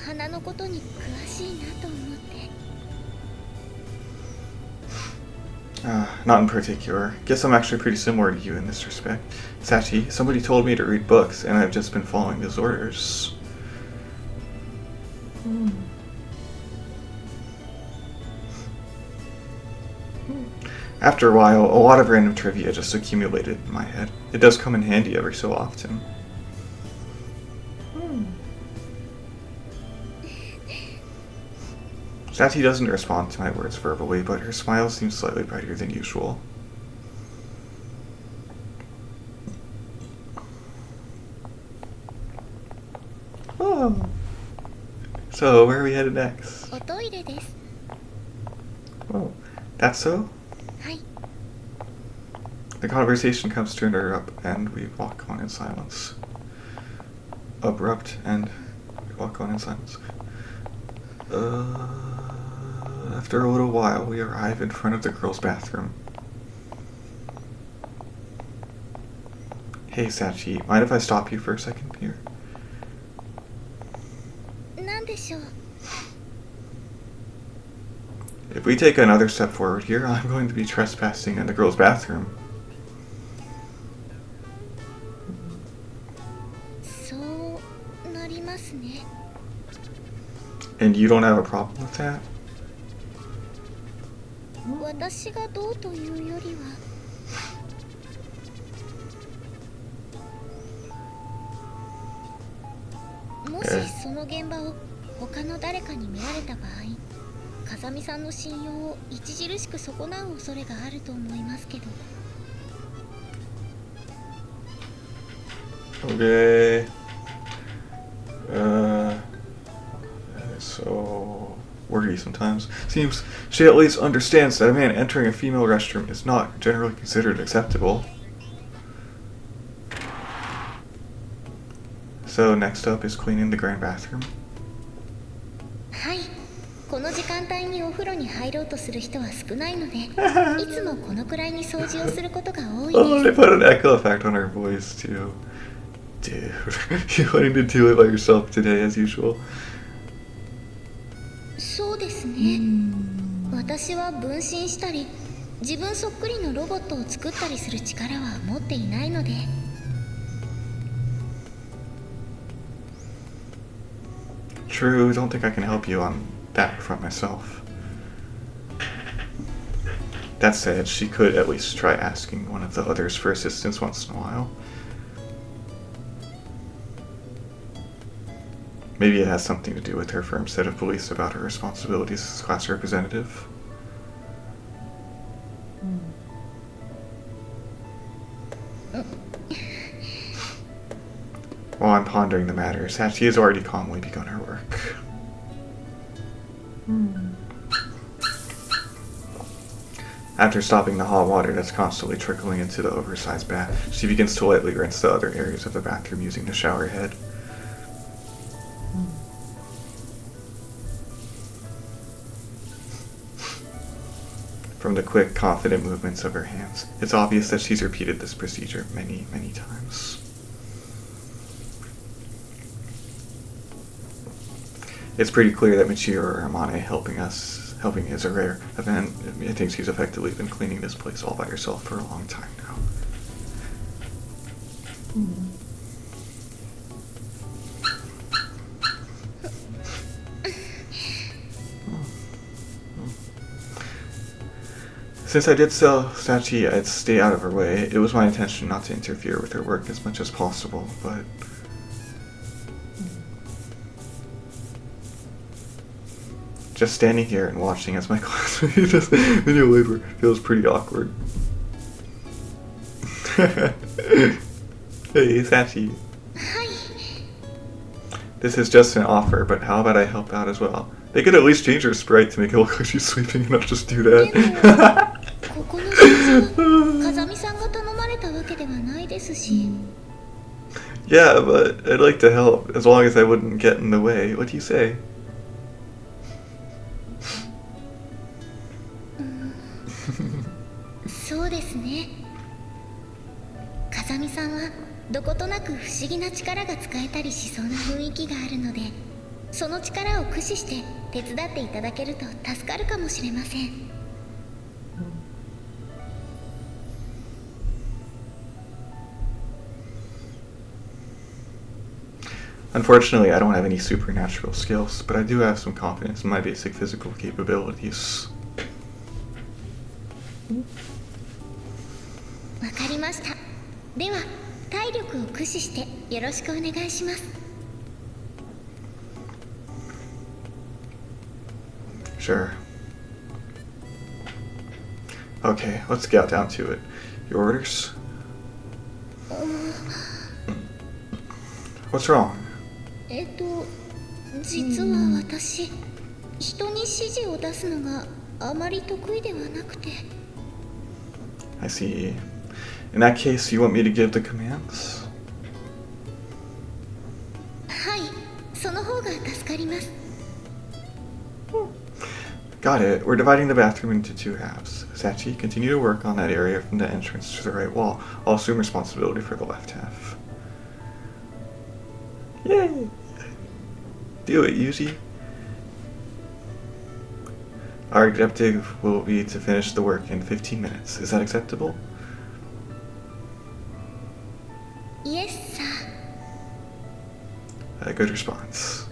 Speaker 2: 花のことに詳しいなと思って。
Speaker 1: Not in particular. Guess I'm actually pretty similar to you in this respect. Sachi, somebody told me to read books, and I've just been following his orders. After a while, a lot of random trivia just accumulated in my head. It does come in handy every so often. Sachi doesn't respond to my words verbally, but her smile seems slightly brighter than usual. Oh. So, where are we headed next?
Speaker 2: おトイレです。
Speaker 1: Oh, that's so?
Speaker 2: はい。
Speaker 1: The conversation comes to an abrupt, and we walk on in silence. Abrupt, and we walk on in silence. After a little while, we arrive in front of the girls' bathroom. Hey, Sachi, mind if I stop you for a second here?
Speaker 2: なんでしょう。
Speaker 1: If we take another step forward here, I'm going to be trespassing in the girls' bathroom.
Speaker 2: そうなりますね。
Speaker 1: And you don't have a problem with that?
Speaker 2: 私がどうというよりは、もしその現場を他の誰かに見られた場合、風見さんの信用を著しく損なう恐れがあると思いますけど。
Speaker 1: Okay. So wordy sometimes. Seems she at least understands that a man entering a female restroom is not generally considered acceptable. So next up is cleaning the grand bathroom.
Speaker 2: はい、この時間帯にお風呂に入ろうとする人は少ないので、いつもこのくらいに掃除をすることが多い
Speaker 1: Oh,
Speaker 2: で
Speaker 1: they put an echo effect on her voice too. Dude, you wanting to do it by yourself today as usual?
Speaker 2: す。そうですね。私は分身したり、自分そっくりのロボットを作ったりする力は持っていないので。
Speaker 1: True, don't think I can help you on that front myself. That said, she could at least try asking one of the others for assistance once in a while. Maybe it has something to do with her firm's set of beliefs about her responsibilities as class representative. While I'm pondering the matter, Sachi has already calmly begun her work. After stopping the hot water that's constantly trickling into the oversized bath, she begins to lightly rinse the other areas of the bathroom using the shower head. From the quick, confident movements of her hands, it's obvious that she's repeated this procedure many, many times. It's pretty clear that Michiru Amane helping is a rare event. I think she's effectively been cleaning this place all by herself for a long time now. Since I did tell Sachi I'd stay out of her way, it was my intention not to interfere with her work as much as possible, but... just standing here and watching as my classmate does video labor feels pretty awkward. Hey, Sachi.
Speaker 2: Hi.
Speaker 1: This is just an offer, but how about I help out as well? They could at least change her sprite to make it look like she's sleeping and not just do that.
Speaker 2: ここの掃除は風見さんが頼まれたわけではないですし。
Speaker 1: Yeah, but I'd like to help, as long as I wouldn't get in the way. What do you say?
Speaker 2: そうですね。風見さんはどことなく不思議な力が使えたりしそうな雰囲気があるので、その力を駆使して手伝っていただけると助かるかもしれません。
Speaker 1: Unfortunately, I don't have any supernatural skills, but I do have some confidence in my basic physical capabilities.
Speaker 2: わかりました。では、体力を駆使してよろしくお願いします。
Speaker 1: Sure. Okay, let's get down to it. Your orders? What's wrong?
Speaker 2: 実は私、人に指示を出すのがあまり得意ではなくて。
Speaker 1: I see. In that case, you want me to give the commands?
Speaker 2: はい、その方が助かります。
Speaker 1: Got it. We're dividing the bathroom into two halves. Sachi, continue to work on that area from the entrance to the right wall. I'll assume responsibility for the left half. Yay! Do it, Yuuji. Our objective will be to finish the work in 15 minutes. Is that acceptable?
Speaker 2: Yes, sir.
Speaker 1: A good response.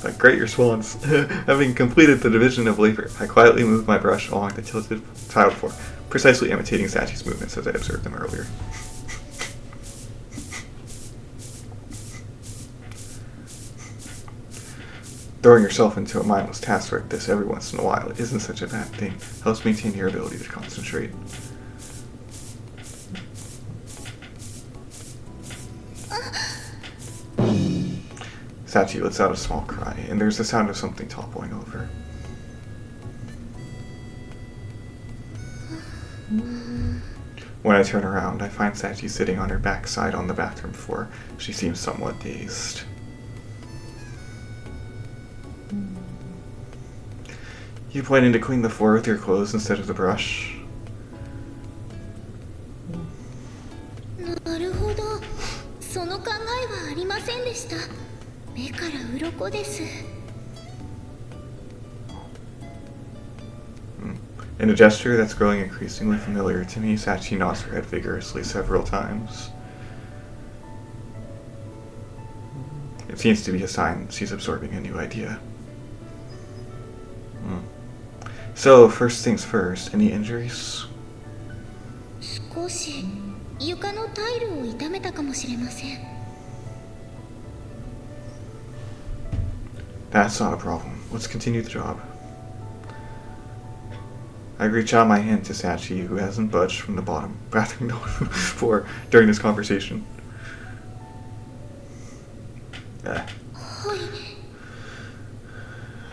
Speaker 1: Like, great response. Having completed the division of labor, I quietly moved my brush along the tilted tile floor, precisely imitating Sachi's movements as I observed them earlier. Throwing yourself into a mindless task like this every once in a while isn't such a bad thing. Helps maintain your ability to concentrate. Sachi lets out a small cry, and there's the sound of something toppling over. When I turn around, I find Sachi sitting on her backside on the bathroom floor. She seems somewhat dazed. You planning to clean the floor with your clothes instead of the brush?
Speaker 2: なるほど。その考えはありませんでした。目から鱗です。
Speaker 1: In a gesture that's growing increasingly familiar to me, Sachi nods her head vigorously several times. It seems to be a sign she's absorbing a new idea. So, first things first, any injuries?
Speaker 2: 少し床のタイルを傷めたかもしれません。
Speaker 1: That's not a problem. Let's continue the job. I reach out my hand to Sachi, who hasn't budged from the bathroom floor during this conversation.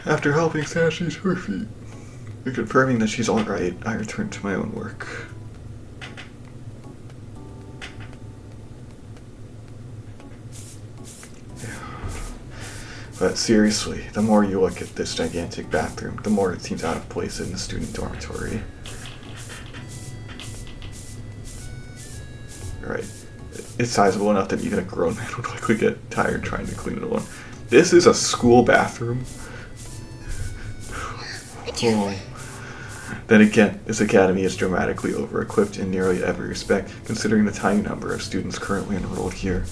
Speaker 1: After helping Sachi to her feet and confirming that she's alright, I return to my own work. But seriously, the more you look at this gigantic bathroom, the more it seems out of place in the student dormitory. Right. It's sizable enough that even a grown man would likely get tired trying to clean it alone. This is a school bathroom. Oh. Then again, this academy is dramatically over-equipped in nearly every respect, considering the tiny number of students currently enrolled here.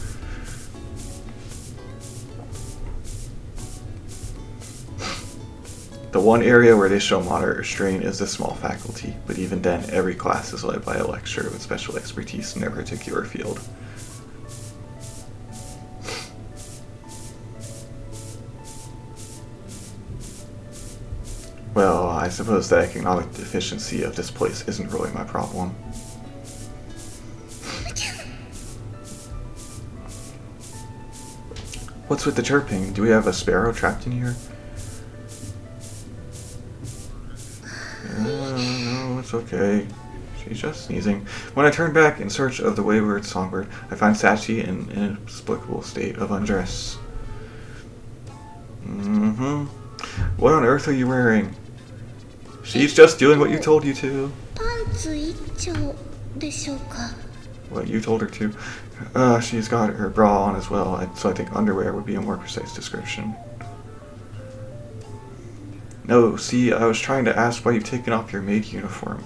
Speaker 1: The one area where they show moderate restraint is the small faculty, but even then, every class is led by a lecturer with special expertise in their particular field. Well, I suppose the economic deficiency of this place isn't really my problem. What's with the chirping? Do we have a sparrow trapped in here? No, it's okay. She's just sneezing. When I turn back in search of the wayward songbird, I find Sachi in an inexplicable state of undress. What on earth are you wearing? She's just doing what you told you to.
Speaker 2: パンツ一丁でしょうか。
Speaker 1: What you told her to. She's got her bra on as well, so I think underwear would be a more precise description. No, see, I was trying to ask why you've taken off your maid uniform.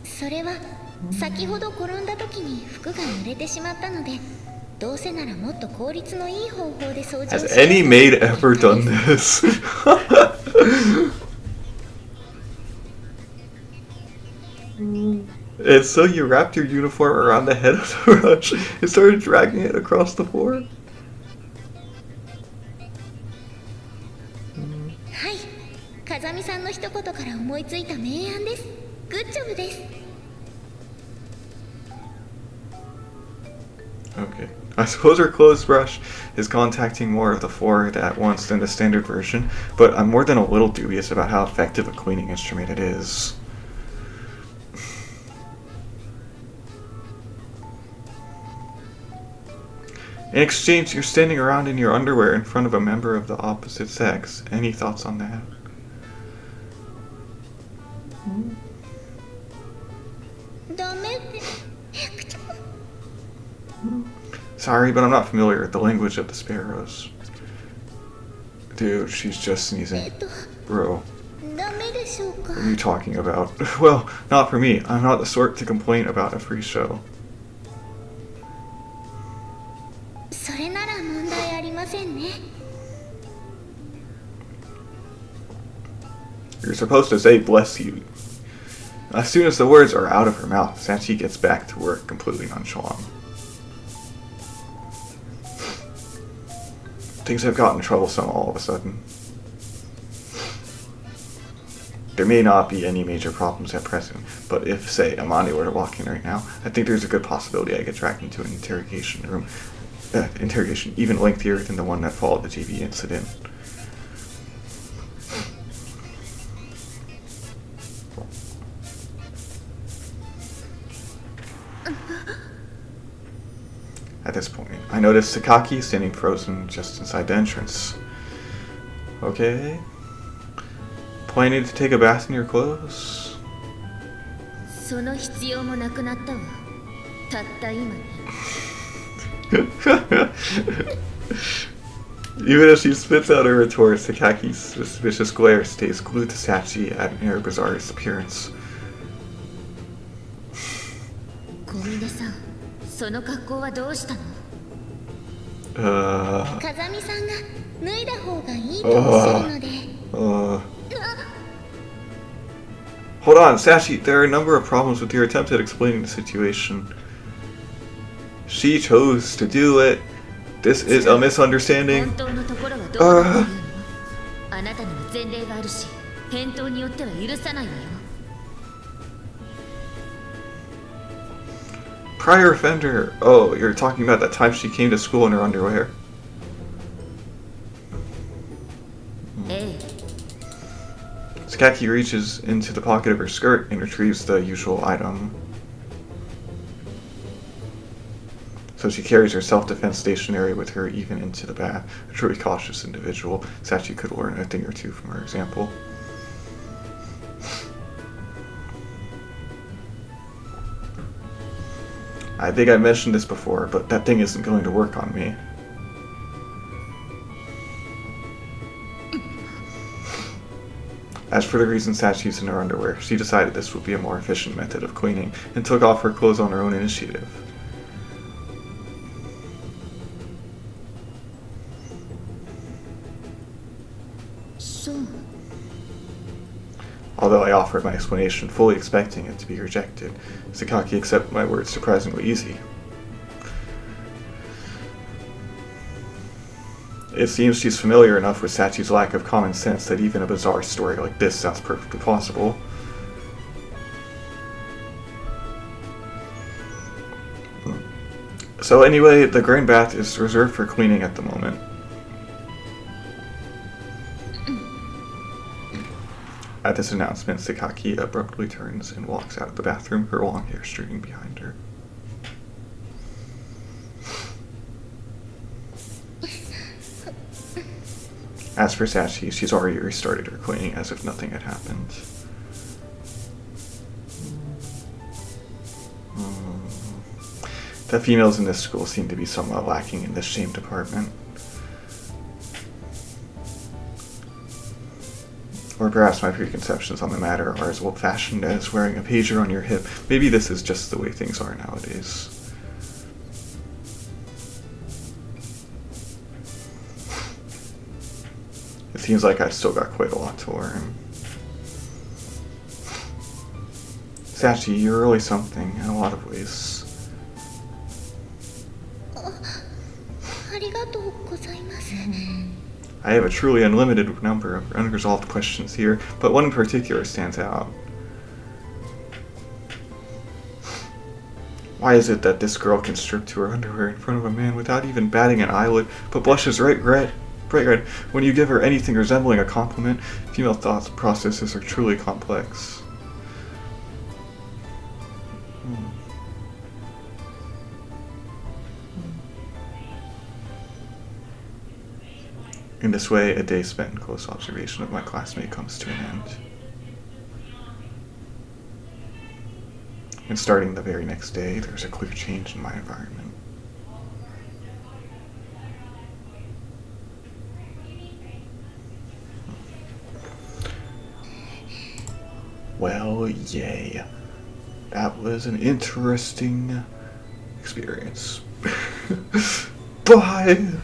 Speaker 2: それは先ほど転んだ時に服が濡れてしまったので、どうせならもっと効率のいい方法で掃除をし
Speaker 1: Has any maid ever done this? And so you wrapped your uniform around the head of the brush and started dragging it across the floor?
Speaker 2: はい、風見さんの一言から思いついた名案です。グッジョブです。
Speaker 1: Okay. I suppose her clothes brush is contacting more of the floor at once than the standard version, but I'm more than a little dubious about how effective a cleaning instrument it is. In exchange, you're standing around in your underwear in front of a member of the opposite sex. Any thoughts on that? Sorry, but I'm not familiar with the language of the sparrows. Dude, she's just sneezing. Bro. What are you talking about? Well, not for me. I'm not the sort to complain about a free show. You're supposed to say bless you. As soon as the words are out of her mouth, Sachi gets back to work completely nonchalant. Things have gotten troublesome all of a sudden. There may not be any major problems at present, but if, say, Amani were to walk in right now, I think there's a good possibility I get dragged into an interrogation room. Interrogation even lengthier than the one that followed the JV incident. At this point, I noticed Sakaki standing frozen just inside the entrance. Okay. Planning to take a bath in your clothes?
Speaker 2: その必要もなくなったわ。たった今に。
Speaker 1: Even as she spits out her retort, Sakaki's suspicious glare stays glued to Sachi at an air Grisaia appearance.
Speaker 2: 小峰さん、その格好はどうしたの？風見さんが脱いだ方がいいとおっしゃるので。
Speaker 1: Hold on, Sachi, there are a number of problems with your attempt at explaining the situation. She chose to do it. This is a misunderstanding.
Speaker 2: 本当のところはどうなっているの？あなたには前例があるし、返答によっては許さないわよ。
Speaker 1: Prior offender. Oh, you're talking about that time she came to school in her underwear. Sakaki reaches into the pocket of her skirt and retrieves the usual item. So she carries her self-defense stationary with her even into the bath. A truly cautious individual. Sachi could learn a thing or two from her example. I think I mentioned this before, but that thing isn't going to work on me. As for the reason Sachi's in her underwear, she decided this would be a more efficient method of cleaning and took off her clothes on her own initiative.
Speaker 2: So.
Speaker 1: Although I offered my explanation, fully expecting it to be rejected, Sakaki accepted my words surprisingly easy. It seems she's familiar enough with Sachi's lack of common sense that even a bizarre story like this sounds perfectly plausible. So anyway, the grand bath is reserved for cleaning at the moment. At this announcement, Sakaki abruptly turns and walks out of the bathroom, her long hair streaming behind her. As for Sachi, she's already restarted her cleaning as if nothing had happened. The females in this school seem to be somewhat lacking in this shame department. Or perhaps my preconceptions on the matter are as old-fashioned as wearing a pager on your hip. Maybe this is just the way things are nowadays. It seems like I've still got quite a lot to learn. Sachi, you're really something in a lot of ways. I have a truly unlimited number of unresolved questions here, but one in particular stands out. Why is it that this girl can strip to her underwear in front of a man without even batting an eyelid, but blushes bright red when you give her anything resembling a compliment? Female thought processes are truly complex. In this way, a day spent in close observation of my classmate comes to an end. And starting the very next day, there's a clear change in my environment. Well, yay. That was an interesting experience. Bye!